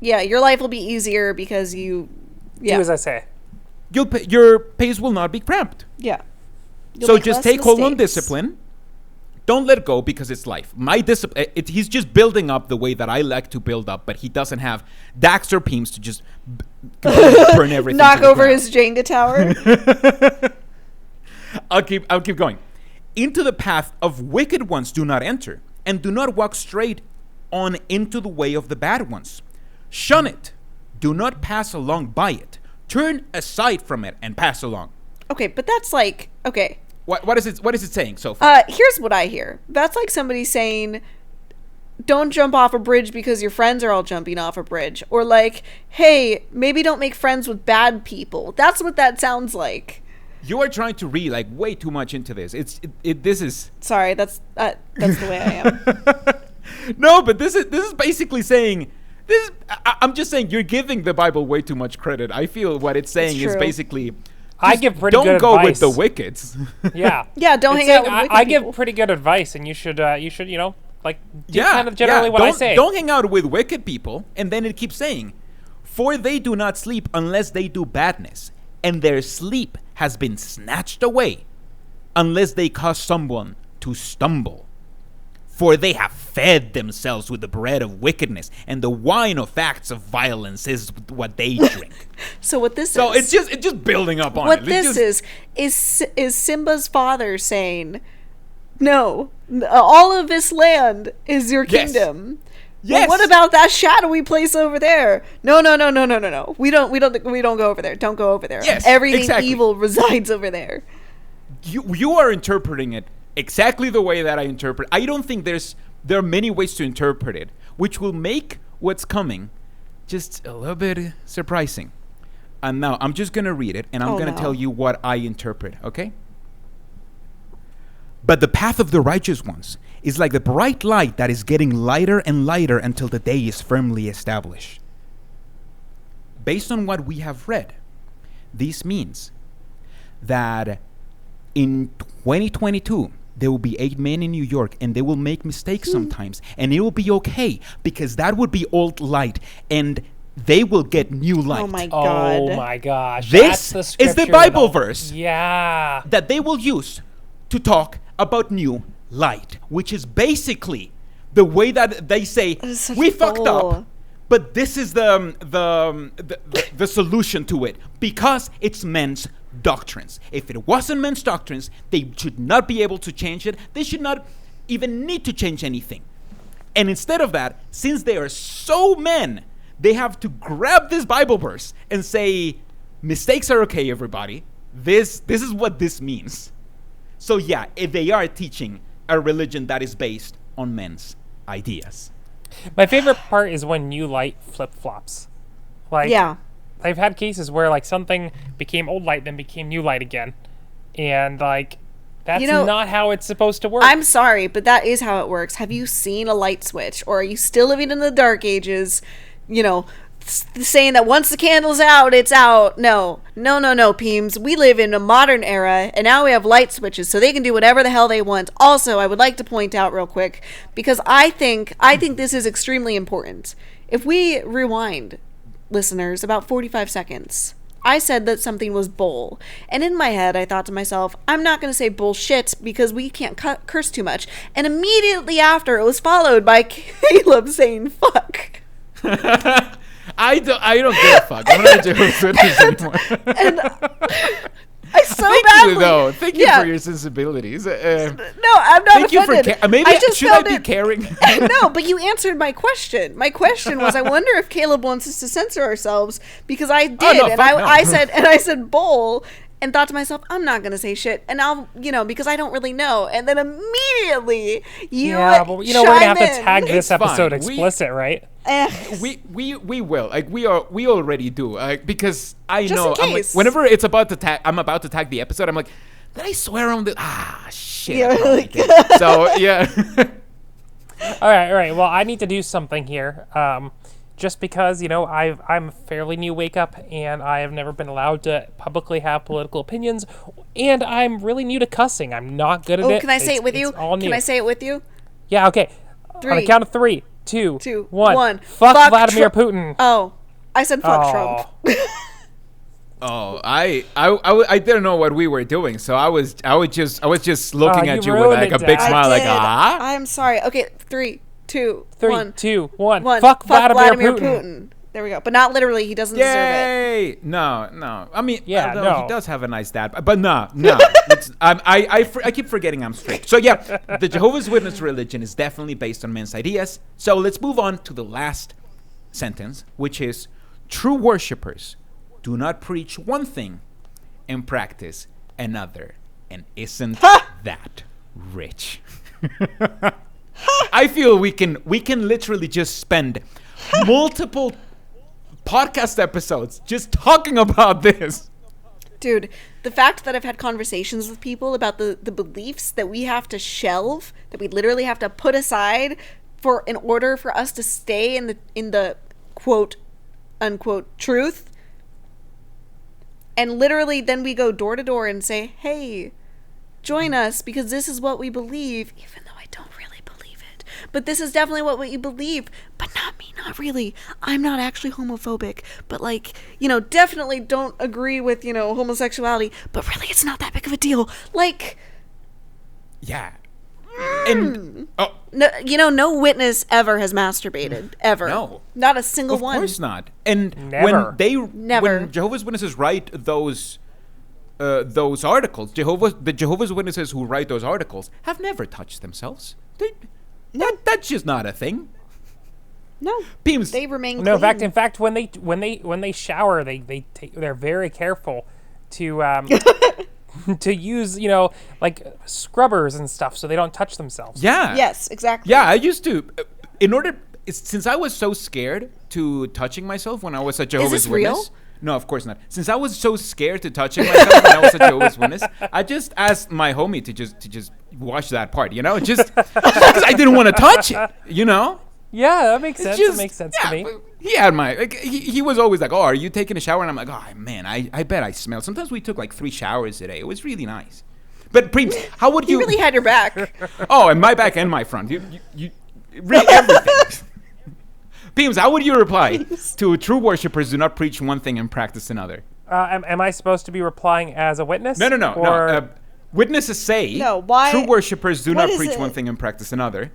Your life will be easier because you do as I say. Your pace will not be cramped. Yeah. So just take hold on discipline. don't let go because it's life. He's just building up the way that I like to build up, but he doesn't have Dax or Peems to just burn everything. Knock over his Jenga tower. I'll keep going. Into the path of wicked ones do not enter, and do not walk straight on into the way of the bad ones. Shun it. Do not pass along by it. Turn aside from it and pass along. Okay, but that's like, okay. What is it saying so far? Here's what I hear. That's like somebody saying, don't jump off a bridge because your friends are all jumping off a bridge. Or like, hey, maybe don't make friends with bad people. That's what that sounds like. You are trying to read like way too much into this. This is... Sorry, that's the way I am. No, but this is basically saying... I'm just saying you're giving the Bible way too much credit. I feel what it's saying is basically... I give pretty good advice. Don't go with the wickeds. Yeah. Yeah, don't hang out with wicked I people. give pretty good advice, and you should like, do kind of generally what I say. Don't hang out with wicked people. And then it keeps saying, for they do not sleep unless they do badness, and their sleep has been snatched away unless they cause someone to stumble. For they have fed themselves with the bread of wickedness, and the wine of acts of violence is what they drink. So what this so is... So it's just building up on what it. What this is Simba's father saying, no, all of this land is your kingdom. Yes. Well, what about that shadowy place over there? No. We don't go over there. Don't go over there. Yes, everything evil resides over there. You are interpreting it exactly the way that I interpret. I don't think there are many ways to interpret it, which will make what's coming just a little bit surprising. And now I'm just going to read it, and I'm going to tell you what I interpret, okay? But the path of the righteous ones is like the bright light that is getting lighter and lighter until the day is firmly established. Based on what we have read, this means that in 2022, there will be 8 men in New York, and they will make mistakes sometimes, and it will be okay, because that would be old light, and they will get new light. Oh my God. Oh my gosh. This is the Bible verse that they will use to talk about new light, which is basically the way that they say, we fucked up, but this is the solution to it, because it's men's doctrines. If it wasn't men's doctrines, they should not be able to change it. They should not even need to change anything. And instead of that, since they are so men, they have to grab this Bible verse and say, mistakes are okay, everybody. This is what this means. So yeah, if they are teaching a religion that is based on men's ideas. My favorite part is when new light flip-flops. Like, yeah. I've had cases where like something became old light, then became new light again. And like, that's not how it's supposed to work. I'm sorry, but that is how it works. Have you seen a light switch? Or are you still living in the dark ages, saying that once the candle's out, it's out? No, Peems. We live in a modern era, and now we have light switches, so they can do whatever the hell they want. Also, I would like to point out real quick, because I think this is extremely important. If we rewind, listeners, about 45 seconds, I said that something was bull, and in my head I thought to myself, I'm not going to say bullshit because we can't curse too much, and immediately after it was followed by Caleb saying fuck. I don't give a fuck. I'm not Jehovah's Witness anymore. And I so Thank badly. you, though. Thank you for your sensibilities. No, I'm not offended. Maybe should I be caring? No, but you answered my question. My question was, I wonder if Caleb wants us to censor ourselves, because I did, I said bull, and thought to myself, I'm not gonna say shit, and I'll, because I don't really know, and then immediately but we're gonna have to tag this episode explicit, right? We will, like, we already do, because I just know, I'm like, whenever it's about to tag, I'm about to tag the episode, I'm like, did I swear on the shit? Yeah, so yeah. all right. Well, I need to do something here. Just because, I'm a fairly new wake up, and I have never been allowed to publicly have political opinions, and I'm really new to cussing. I'm not good at it. Can I say it with you? Can I say it with you? Yeah, okay. 3. On the count of 3, 2, 1. Fuck Vladimir Putin. Oh, I said fuck Trump. Oh, I didn't know what we were doing, so I was just looking at you with like a big smile, like I'm sorry. Okay, 3, 2, 1. 3, 2, 1. Fuck Vladimir Putin. There we go. But not literally. He doesn't deserve it. Yay! No. I mean, Yeah, although no. he does have a nice dad, but no. I keep forgetting I'm straight. So yeah, the Jehovah's Witness religion is definitely based on men's ideas. So let's move on to the last sentence, which is true worshippers do not preach one thing and practice another. And isn't that rich? I feel we can literally just spend multiple podcast episodes just talking about this. Dude, the fact that I've had conversations with people about the beliefs that we have to shelve, that we literally have to put aside in order for us to stay in the quote unquote truth. And literally then we go door to door and say, hey, join us because this is what we believe, even though I don't really believe it. But this is definitely what we believe. But not me, not really. I'm not actually homophobic. But definitely don't agree with, homosexuality. But really, it's not that big of a deal. Yeah. And no witness ever has masturbated ever. No, not a single one. Of course not. And Never. when Jehovah's Witnesses write those articles, the Jehovah's Witnesses who write those articles have never touched themselves. That's just not a thing. No, Beams. They remain. No, clean. in fact, when they shower, they're very careful to to use scrubbers and stuff so they don't touch themselves. Yeah. Yes, exactly. Yeah, I used to. Since I was so scared to touching myself when I was a Jehovah's Witness. Real? No, of course not. Since I was so scared to touching myself when I was a Jehovah's Witness, I just asked my homie to just watch that part. Just because I didn't want to touch it. Yeah, that makes sense. It makes sense to me. He had he was always like, oh, are you taking a shower? And I'm like, oh, man, I bet I smell. Sometimes we took 3 showers a day. It was really nice. But, Preems, how would you... You really had your back. Oh, and my back and my front. You really everything. Preems, how would you reply to true worshippers do not preach one thing and practice another? Am I supposed to be replying as a witness? No. Witnesses say why? True worshippers do not preach one thing and practice another.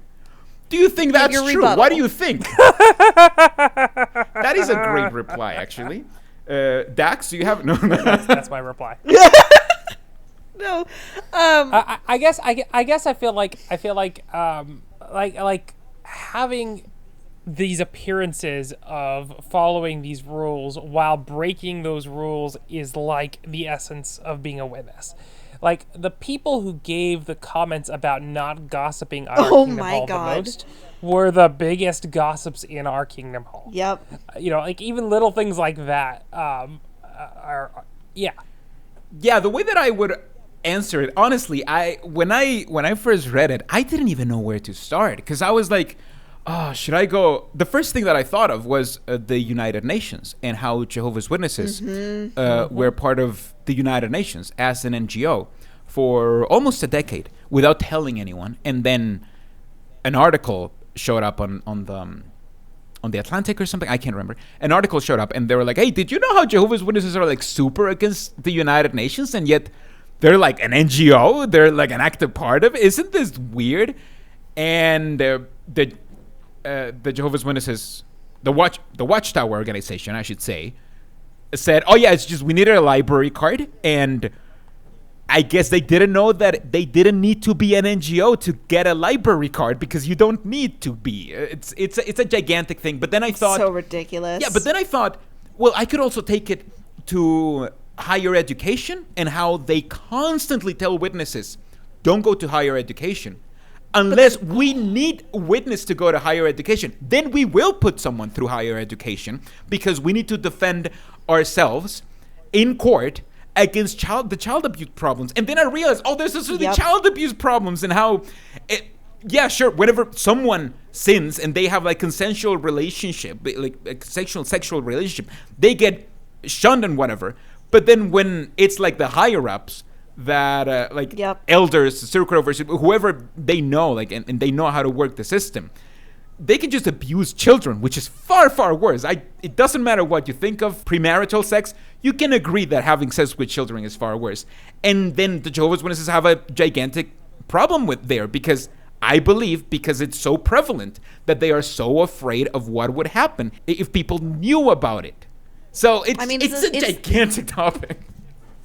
Do you think that's true? Rebuttal. Why do you think? That is a great reply, actually. Dax, do you have no? That's my reply. No. I guess I feel like having these appearances of following these rules while breaking those rules is like the essence of being a witness. Like the people who gave the comments about not gossiping on our Kingdom Hall the most were the biggest gossips in our Kingdom Hall. Yep. Even little things like that yeah. Yeah, the way that I would answer it, honestly, when I first read it, I didn't even know where to start because I was like, oh, should I go? The first thing that I thought of was the United Nations and how Jehovah's Witnesses were part of the United Nations as an NGO for almost a decade without telling anyone. And then an article showed up on the Atlantic or something. I can't remember. An article showed up and they were like, hey, did you know how Jehovah's Witnesses are super against the United Nations and yet they're like an NGO? They're like an active part of it. Isn't this weird? And the Jehovah's Witnesses, the Watchtower organization, I should say, said, oh yeah, it's just we needed a library card, and I guess they didn't know that they didn't need to be an NGO to get a library card because you don't need to be. It's a gigantic thing. But then I thought, so ridiculous. Yeah, but then I thought, well, I could also take it to higher education and how they constantly tell witnesses, don't go to higher education. Unless we need a witness to go to higher education, then we will put someone through higher education because we need to defend ourselves in court against the child abuse problems. And then I realized, there's also the child abuse problems and how, whenever someone sins and they have consensual relationship, like sexual relationship, they get shunned and whatever. But then when it's the higher ups, that elders, circuit overseers, whoever they know, and they know how to work the system, they can just abuse children, which is far, far worse. It doesn't matter what you think of premarital sex. You can agree that having sex with children is far worse. And then the Jehovah's Witnesses have a gigantic problem with there because I believe because it's so prevalent that they are so afraid of what would happen if people knew about it. So it's a gigantic topic.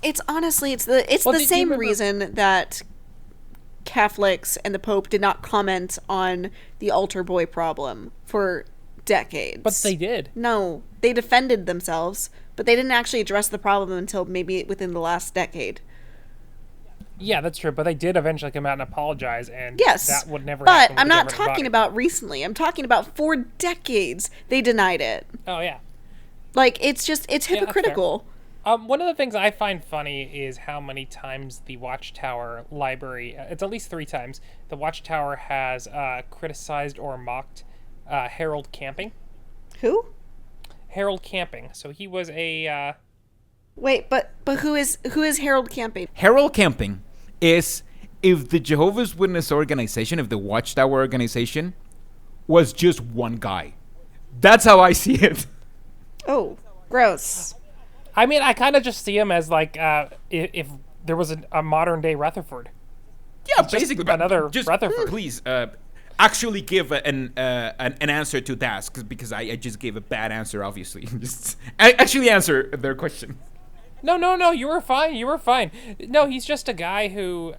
It's honestly, the same reason that Catholics and the Pope did not comment on the altar boy problem for decades. But they did. No, they defended themselves, but they didn't actually address the problem until maybe within the last decade. Yeah, that's true. But they did eventually come out and apologize, and yes, that would never but happen. But I'm not talking about recently. I'm talking about for decades they denied it. Oh, yeah. Like, it's hypocritical. One of the things I find funny is how many times the Watchtower library, it's at least 3 times, the Watchtower has criticized or mocked Harold Camping. Who? Harold Camping. So he was a... Wait, but who is Harold Camping? Harold Camping is if the Jehovah's Witness organization, if the Watchtower organization was just one guy. That's how I see it. Oh, gross. I mean, I kind of just see him as like if there was a modern day Rutherford. Yeah, basically another just, Rutherford. Please, actually give an answer to that because I just gave a bad answer. Obviously, just actually answer their question. No, you were fine. No, he's just a guy who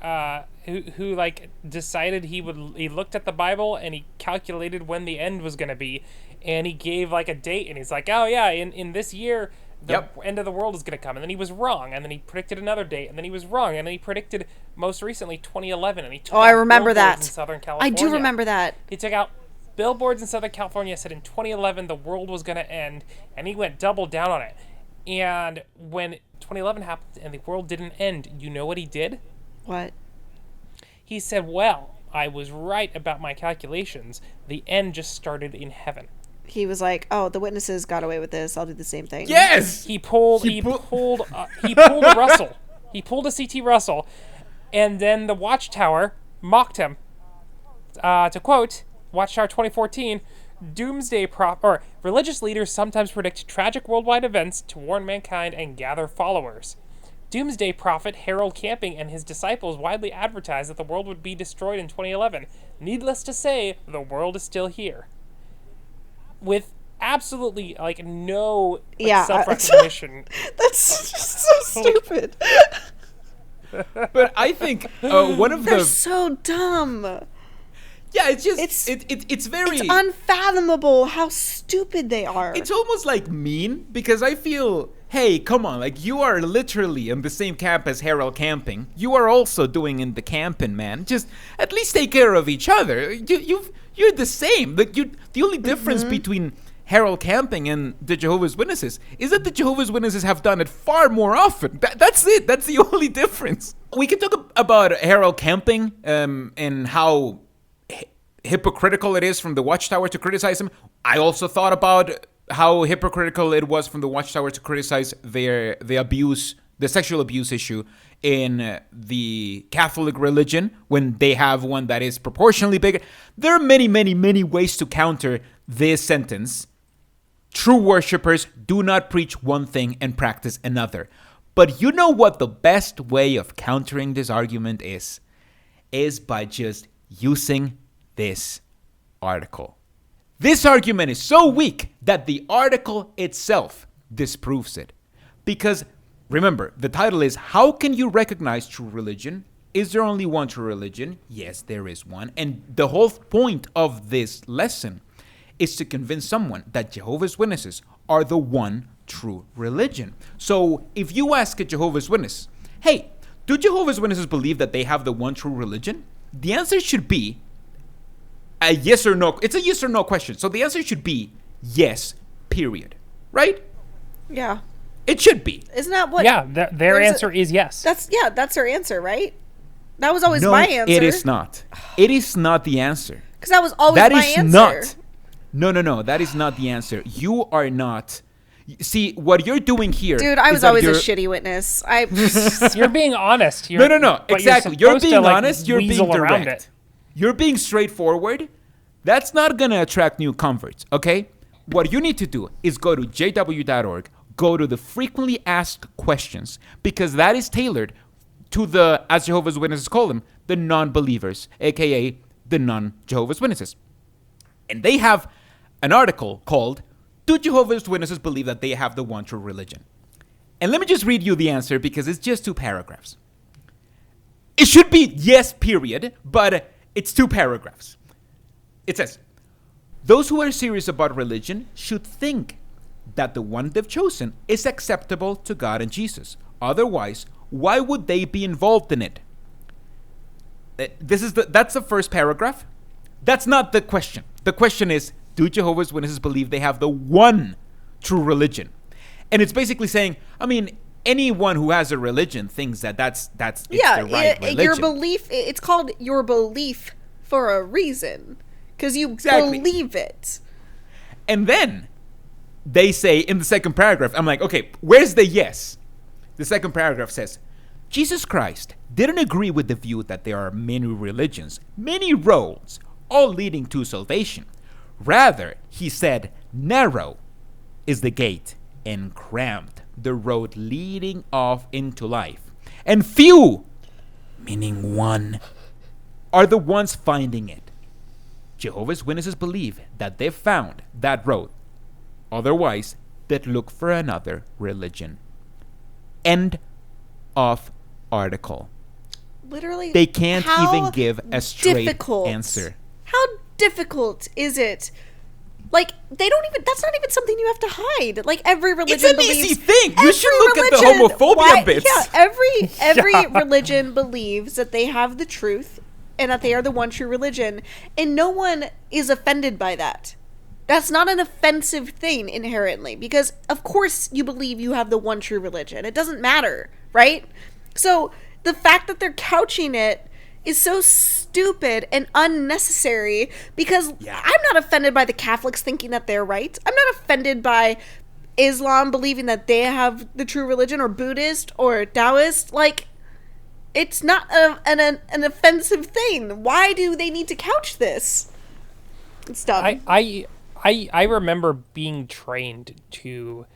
like decided he looked at the Bible and he calculated when the end was going to be, and he gave like a date, and he's like, oh yeah, in this year the end of the world is going to come, and then he was wrong, and then he predicted another date, and then he was wrong, and then he predicted most recently 2011, and he took I remember that. In Southern California. I do remember that. He took out billboards in Southern California, said in 2011 the world was going to end, and he went double down on it. And when 2011 happened and the world didn't end, you know what he did? What? He said, well, I was right about my calculations. The end just started in heaven. He was like, oh, the witnesses got away with this. I'll do the same thing. Yes! He pulled a Russell. He pulled a C.T. Russell. And then the Watchtower mocked him. To quote, Watchtower 2014, religious leaders sometimes predict tragic worldwide events to warn mankind and gather followers. Doomsday prophet Harold Camping and his disciples widely advertised that the world would be destroyed in 2011. Needless to say, the world is still here. With absolutely, like, no self-recognition. That's just so stupid. But I think one of They're so dumb. Yeah, it's just it's very it's unfathomable how stupid they are. It's almost like mean because I feel, hey, come on, like you are literally in the same camp as Harold Camping. You are also doing in the camping, man. Just at least take care of each other. You're the same. Like the only difference between Harold Camping and the Jehovah's Witnesses is that the Jehovah's Witnesses have done it far more often. That's it. That's the only difference. We can talk about Harold Camping and how hypocritical it is from the Watchtower to criticize him. I also thought about how hypocritical it was from the Watchtower to criticize the sexual abuse issue in the Catholic religion when they have one that is proportionally bigger. There are many, many, many ways to counter this sentence. True worshippers do not preach one thing and practice another. But you know what the best way of countering this argument is? Is by just using this article. This argument is so weak that the article itself disproves it. Because, remember, the title is, How Can You Recognize True Religion? Is there only one true religion? Yes, there is one. And the whole point of this lesson is to convince someone that Jehovah's Witnesses are the one true religion. So, if you ask a Jehovah's Witness, hey, do Jehovah's Witnesses believe that they have the one true religion? The answer should be a yes or no. It's a yes or no question. So the answer should be yes, period. Right? Yeah. It should be. Isn't that what? Yeah, their answer is yes. That's their answer, right? That was always my answer. No, it is not. It is not the answer. Because that was always my answer. That is not. No. That is not the answer. You are not. See, what you're doing here... Dude, I was always a shitty witness. You're being honest. No. Exactly. You're being honest. You're being direct. You're being straightforward. That's not going to attract new converts, okay? What you need to do is go to jw.org, go to the frequently asked questions, because that is tailored to the, as Jehovah's Witnesses call them, the non-believers, aka the non-Jehovah's Witnesses. And they have an article called, Do Jehovah's Witnesses Believe That They Have the One True Religion? And let me just read you the answer because it's just 2 paragraphs. It should be yes, period, but it's 2 paragraphs. It says, those who are serious about religion should think that the one they've chosen is acceptable to God and Jesus. Otherwise, why would they be involved in it? That's the first paragraph. That's not the question. The question is, do Jehovah's Witnesses believe they have the one true religion? And it's basically saying, I mean, anyone who has a religion thinks that that's the right religion. Your belief, it's called your belief for a reason, because you believe it. And then they say in the second paragraph, I'm like, okay, where's the yes? The second paragraph says, Jesus Christ didn't agree with the view that there are many religions, many roads, all leading to salvation. Rather, he said, narrow is the gate and cramped the road leading off into life. And few, meaning one, are the ones finding it. Jehovah's Witnesses believe that they've found that road. Otherwise, they'd look for another religion. End of article. Literally, they can't even give a straight answer. How difficult is it? Like, they don't even, that's not even something you have to hide. Like, every religion believes. It's an easy thing. You should look at the homophobia bits. Yeah, every religion believes that they have the truth and that they are the one true religion. And no one is offended by that. That's not an offensive thing inherently, because of course you believe you have the one true religion. It doesn't matter, right? So the fact that they're couching it is so stupid and unnecessary, because I'm not offended by the Catholics thinking that they're right. I'm not offended by Islam believing that they have the true religion, or Buddhist or Taoist. Like, it's not an offensive thing. Why do they need to couch this? It's dumb. I remember being trained to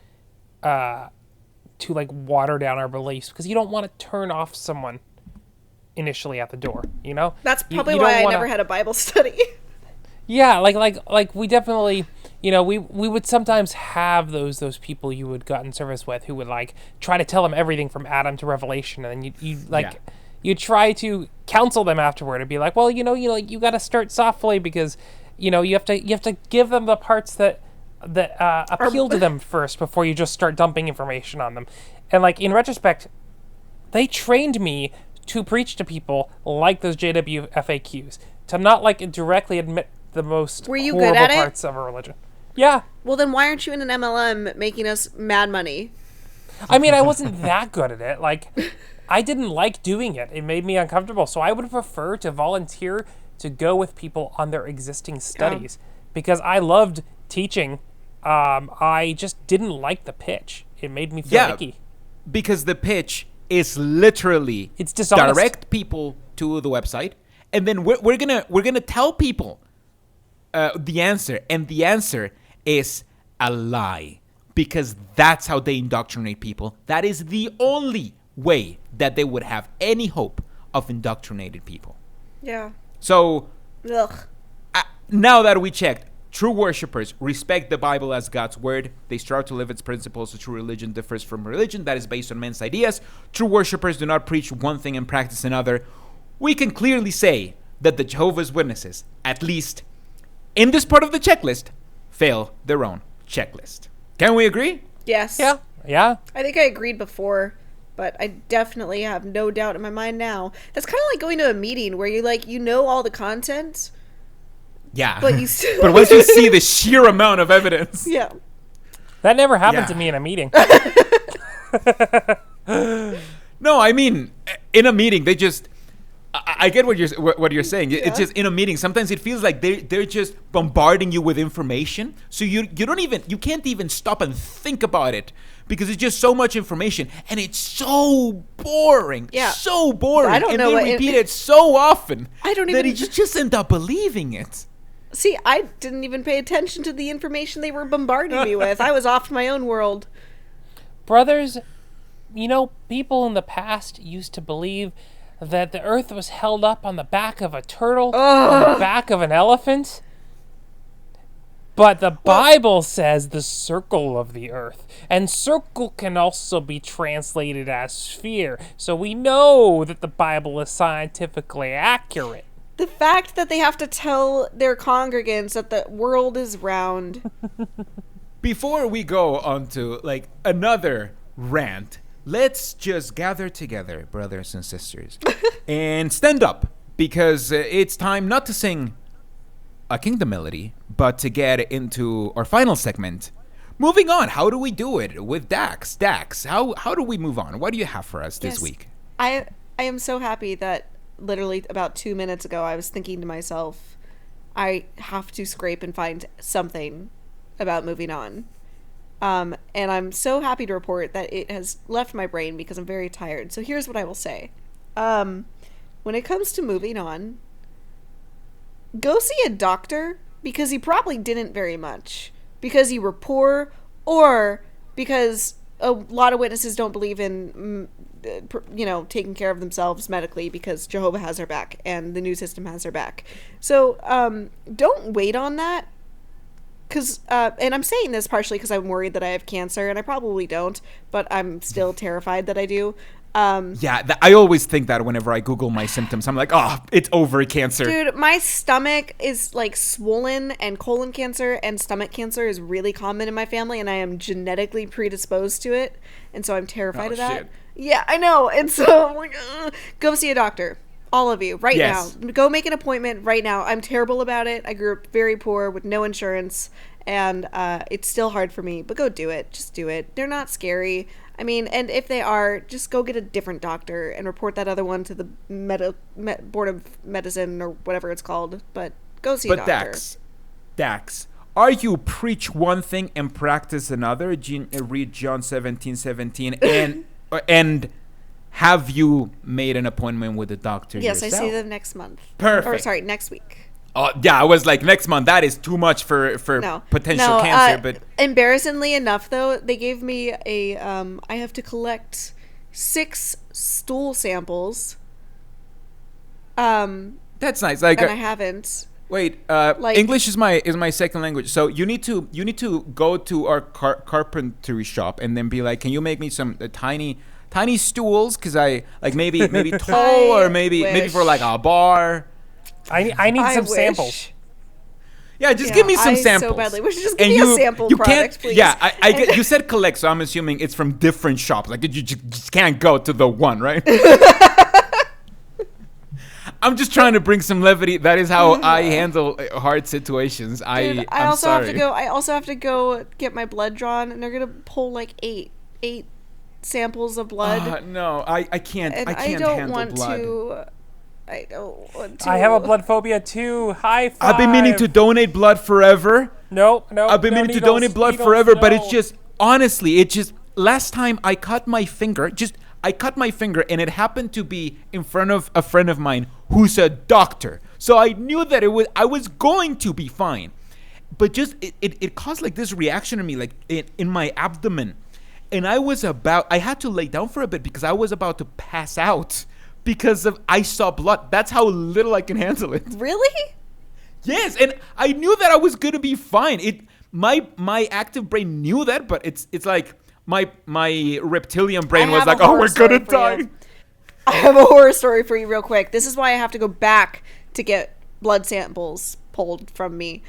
like water down our beliefs, because you don't want to turn off someone initially at the door, you know? That's probably why I never had a Bible study. Yeah, like we definitely, you know, we would sometimes have those people you would got in service with who would like try to tell them everything from Adam to Revelation, and then you try to counsel them afterward and be like, well, you got to start softly, because you have to give them the parts that appeal to them first before you just start dumping information on them. And like, in retrospect, they trained me to preach to people like those JW FAQs, to not like directly admit the most horrible parts of a religion. Yeah. Well, then why aren't you in an MLM making us mad money? I mean, I wasn't that good at it. Like, I didn't like doing it. It made me uncomfortable. So I would prefer to volunteer to go with people on their existing studies, because I loved teaching. I just didn't like the pitch. It made me feel icky. Because the pitch is literally, it's dishonest. Direct people to the website, and then we're gonna tell people the answer, and the answer is a lie, because that's how they indoctrinate people. That is the only way that they would have any hope of indoctrinating people. Yeah. So now that we checked, true worshippers respect the Bible as God's word. They strive to live its principles. A true religion differs from religion that is based on men's ideas. True worshippers do not preach one thing and practice another. We can clearly say that the Jehovah's Witnesses, at least in this part of the checklist, fail their own checklist. Can we agree? Yes. Yeah. I think I agreed before, but I definitely have no doubt in my mind now. That's kind of like going to a meeting where you know all the content. Yeah. But you still but once you see the sheer amount of evidence. Yeah. That never happened to me in a meeting. No, I mean, in a meeting, they just, I get what you're saying. It's just in a meeting, sometimes it feels like they're just bombarding you with information. So you can't even stop and think about it, because it's just so much information, and it's so boring. Yeah. So boring. I don't know they repeat it so often that you just end up believing it. See, I didn't even pay attention to the information they were bombarding me with. I was off to my own world. Brothers, people in the past used to believe that the earth was held up on the back of a turtle, on the back of an elephant. But the Bible says the circle of the earth. And circle can also be translated as sphere. So we know that the Bible is scientifically accurate. The fact that they have to tell their congregants that the world is round. Before we go on to another rant, let's just gather together, brothers and sisters, and stand up, because it's time not to sing a kingdom melody, but to get into our final segment. Moving on, how do we do it with Dax? Dax, how do we move on? What do you have for us this week? I am so happy that literally about 2 minutes ago I was thinking to myself, I have to scrape and find something about moving on. And I'm so happy to report that it has left my brain because I'm very tired. So here's what I will say. When it comes to moving on, go see a doctor, because you probably didn't very much, because you were poor, or because a lot of witnesses don't believe in, taking care of themselves medically, because Jehovah has their back and the new system has their back. So don't wait on that. Because, and I'm saying this partially because I'm worried that I have cancer, and I probably don't, but I'm still terrified that I do. I always think that whenever I Google my symptoms. I'm like, oh, it's over cancer. Dude, my stomach is swollen, and colon cancer and stomach cancer is really common in my family, and I am genetically predisposed to it, and so I'm terrified of that. Shit. Yeah, I know. And so I'm like, go see a doctor. All of you, right now. Go make an appointment right now. I'm terrible about it. I grew up very poor with no insurance, and it's still hard for me, but go do it. Just do it. They're not scary. I mean, and if they are, just go get a different doctor and report that other one to the Board of Medicine or whatever it's called. But go see a doctor. Dax, are you preach one thing and practice another? Read John 17:17, and have you made an appointment with a doctor yourself? Yes, I see them next month. Perfect. Or sorry, next week. I was like, next month, that is too much for potential cancer. But embarrassingly enough, though, they gave me I have to collect 6 stool samples. That's nice. And I haven't. Wait, English is my second language. So you need to go to our carpentry shop and then be like, can you make me some tiny stools? Because I maybe tall or maybe for a bar. I need some samples. Yeah, just give me some samples. So badly wish. Just give me a sample product, please. Yeah, I get. You said collect, so I'm assuming it's from different shops. Like you just can't go to the one, right? I'm just trying to bring some levity. That is how I handle hard situations. I also have to go get my blood drawn, and they're gonna pull eight samples of blood. No, I can't. And I can't handle blood. I don't want to. I have a blood phobia too. High five. I've been meaning to donate blood forever. No. I've been meaning to donate blood forever, but it's just, honestly, last time I cut my finger, and it happened to be in front of a friend of mine who's a doctor. So I knew that I was going to be fine. But just, it caused this reaction in me, in my abdomen. And I had to lay down for a bit because I was about to pass out. Because I saw blood. That's how little I can handle it. Really? Yes, and I knew that I was gonna be fine. My active brain knew that, but it's like my reptilian brain was like, "Oh, we're gonna die." I have a horror story for you, real quick. This is why I have to go back to get blood samples pulled from me.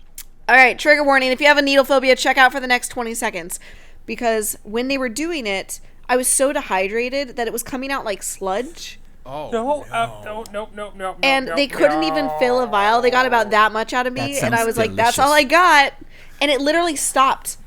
All right, trigger warning: if you have a needle phobia, check out for the next 20 seconds, because when they were doing it, I was so dehydrated that it was coming out like sludge. Oh, no. And they couldn't even fill a vial. They got about that much out of me. And I was like, that's all I got. And it literally stopped.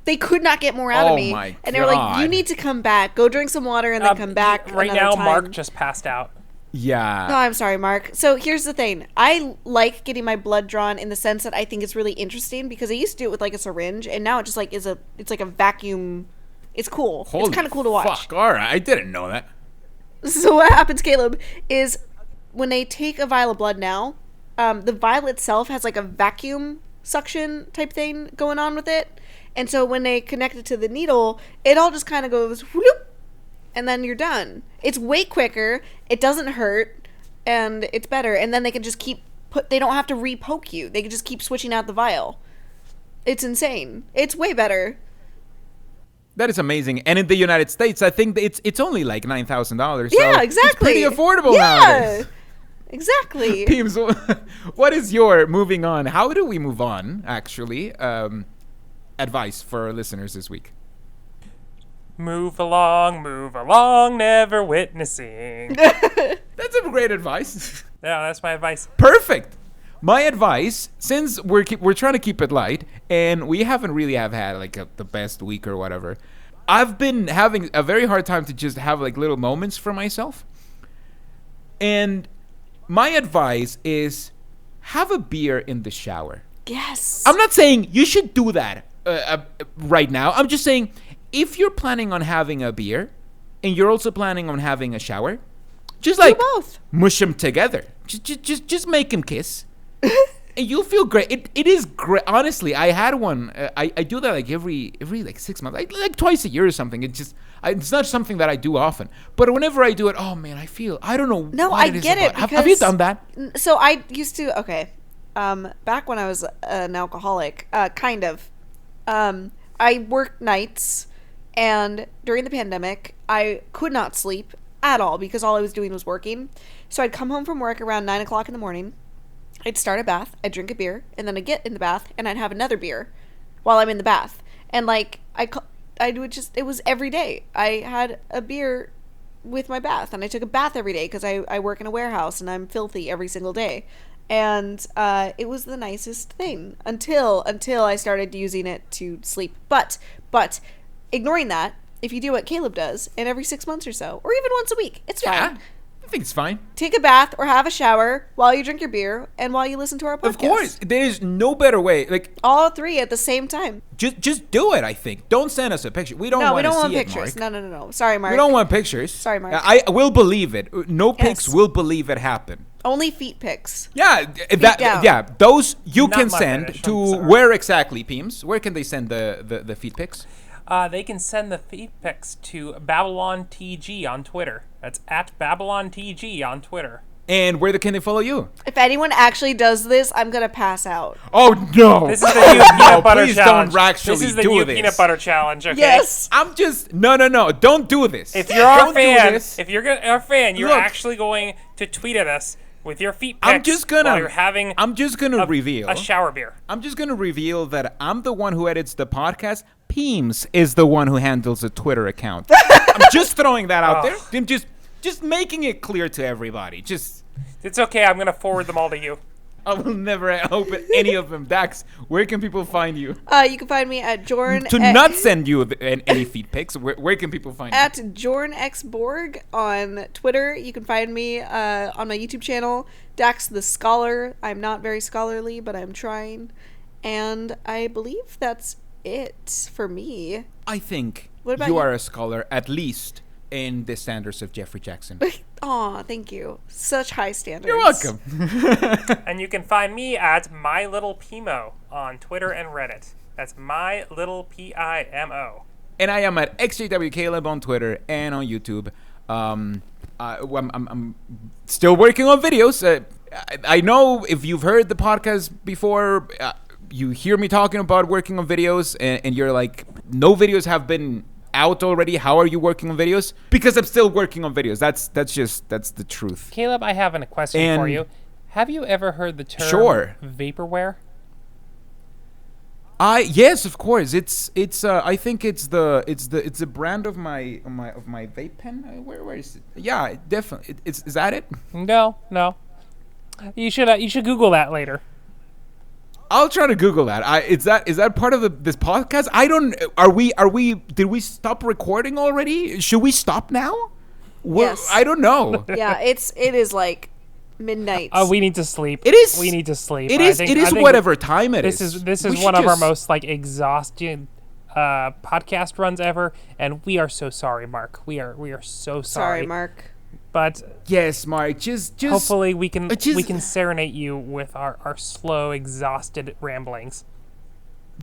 They could not get more out of me. And they were like, you need to come back. Go drink some water and then come back. Right now, Mark just passed out. Yeah. No, I'm sorry, Mark. So here's the thing. I like getting my blood drawn in the sense that I think it's really interesting, because I used to do it with a syringe, and now it just it's like a vacuum. It's cool. Holy it's kind of cool to watch. Fuck, all right. I didn't know that. So what happens, Caleb, is when they take a vial of blood now, the vial itself has like a vacuum suction type thing going on with it. And so when they connect it to the needle, it all just kind of goes whoop, and then you're done. It's way quicker. It doesn't hurt, and it's better. And then they can just they don't have to re-poke you. They can just keep switching out the vial. It's insane. It's way better. That is amazing. And in the United States, I think it's only like $9,000. Yeah, so exactly. It's pretty affordable nowadays. Exactly. Pims, what is your moving on? How do we move on, actually? Advice for our listeners this week. Move along, never witnessing. That's a great advice. Yeah, that's my advice. Perfect. My advice, since we're trying to keep it light, and we haven't really had like the best week or whatever, I've been having a very hard time to just have like little moments for myself. And my advice is have a beer in the shower. Yes. I'm not saying you should do that right now. I'm just saying if you're planning on having a beer and you're also planning on having a shower, just like both. Mush them together. Just make them kiss. And you'll feel great. It is great. Honestly, I had one. I do that like every like 6 months, like twice a year or something. It's not something that I do often. But whenever I do it, oh man, I don't know. No, what I it is get it. about. Have you done that? So I used to. Okay, back when I was an alcoholic, kind of. I worked nights, and during the pandemic, I could not sleep at all because all I was doing was working. So I'd come home from work around 9 o'clock in the morning. I'd start a bath, I'd drink a beer, and then I'd get in the bath, and I'd have another beer while I'm in the bath. And, like, I would just, it was every day. I had a beer with my bath, and I took a bath every day because I work in a warehouse, and I'm filthy every single day. And it was the nicest thing until I started using it to sleep. But ignoring that, if you do what Caleb does, and every 6 months or so, or even once a week, it's fine. I think it's fine. Take a bath or have a shower while you drink your beer and while you listen to our podcast. Of course. There's no better way. Like all three at the same time. Just do it, I think. Don't send us a picture. We don't want to see pictures. it, Mark. No. Sorry, Mark. We don't want pictures. Sorry, Mark. I will believe it. No pics will believe it happened. Only feet pics. Yeah, those you can send to where exactly, Pims? Where can they send the feet pics? They can send the feed pics to BabylonTG on Twitter. That's at BabylonTG on Twitter. And where can they follow you? If anyone actually does this, I'm going to pass out. Oh, no. This is the new peanut butter please challenge. Don't actually this is the do new this. peanut butter challenge, okay? Yes. I'm just... No. Don't do this. If you're our fan, you're actually going to tweet at us with your feet pics while you're having reveal a shower beer. I'm just going to reveal that I'm the one who edits the podcast. Pims is the one who handles the Twitter account. I'm just throwing that out there. I'm just making it clear to everybody. It's okay. I'm going to forward them all to you. I will never open any of them. Dax, where can people find you? You can find me at Jorn. To not send you any feed pics, where can people find you? At JornXBorg on Twitter. You can find me on my YouTube channel, Dax the Scholar. I'm not very scholarly, but I'm trying. And I believe that's it for me. I think you you are a scholar, at least in the standards of Geoffrey Jackson. Aw, thank you. Such high standards. You're welcome. And you can find me at My Little PIMO on Twitter and Reddit. That's My Little PIMO. And I am at ExJW Caleb on Twitter and on YouTube. I'm still working on videos. I know if you've heard the podcast before, you hear me talking about working on videos, and you're like, no videos have been out already. How are you working on videos? Because I'm still working on videos. That's the truth. Caleb, I have a question for you. Have you ever heard the term vaporware? Yes, of course. It's I think it's a brand of my vape pen. Where is it? Yeah, definitely. Is that it? No. You should Google that later. I'll try to Google that. Is that part of this podcast? I don't. Did we stop recording already? Should we stop now? Yes. I don't know. Yeah, it is like midnight. We need to sleep. It is. We need to sleep. It is. It is whatever time it is. This is one of our most exhausting podcast runs ever, and we are so sorry, Mark. We are so sorry. Sorry, Mark. But yes, Mark, just hopefully we can serenade you with our slow, exhausted ramblings.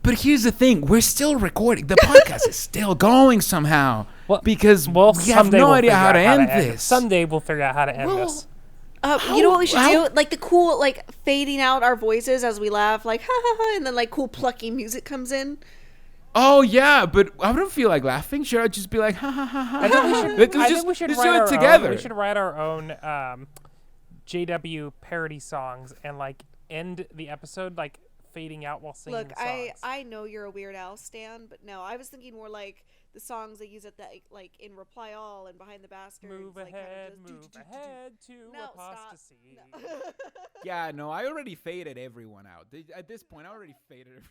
But here's the thing: we're still recording. The podcast is still going somehow because we have no idea how to end this. Someday we'll figure out how to end this. You know what we should do? Like the cool, like fading out our voices as we laugh, like ha ha ha, and then like cool plucky music comes in. Oh yeah, but I don't feel like laughing. Should I just be like ha ha ha ha? I think we should write it together. We should write our own JW parody songs and like end the episode like fading out while singing Look, songs. I know you're a Weird Al stan, but no, I was thinking more like the songs they use at the like in Reply All and Behind the Bastards. Move like, ahead, kind of move ahead to apostasy. Yeah, no, I already faded everyone out. At this point, I already faded everyone.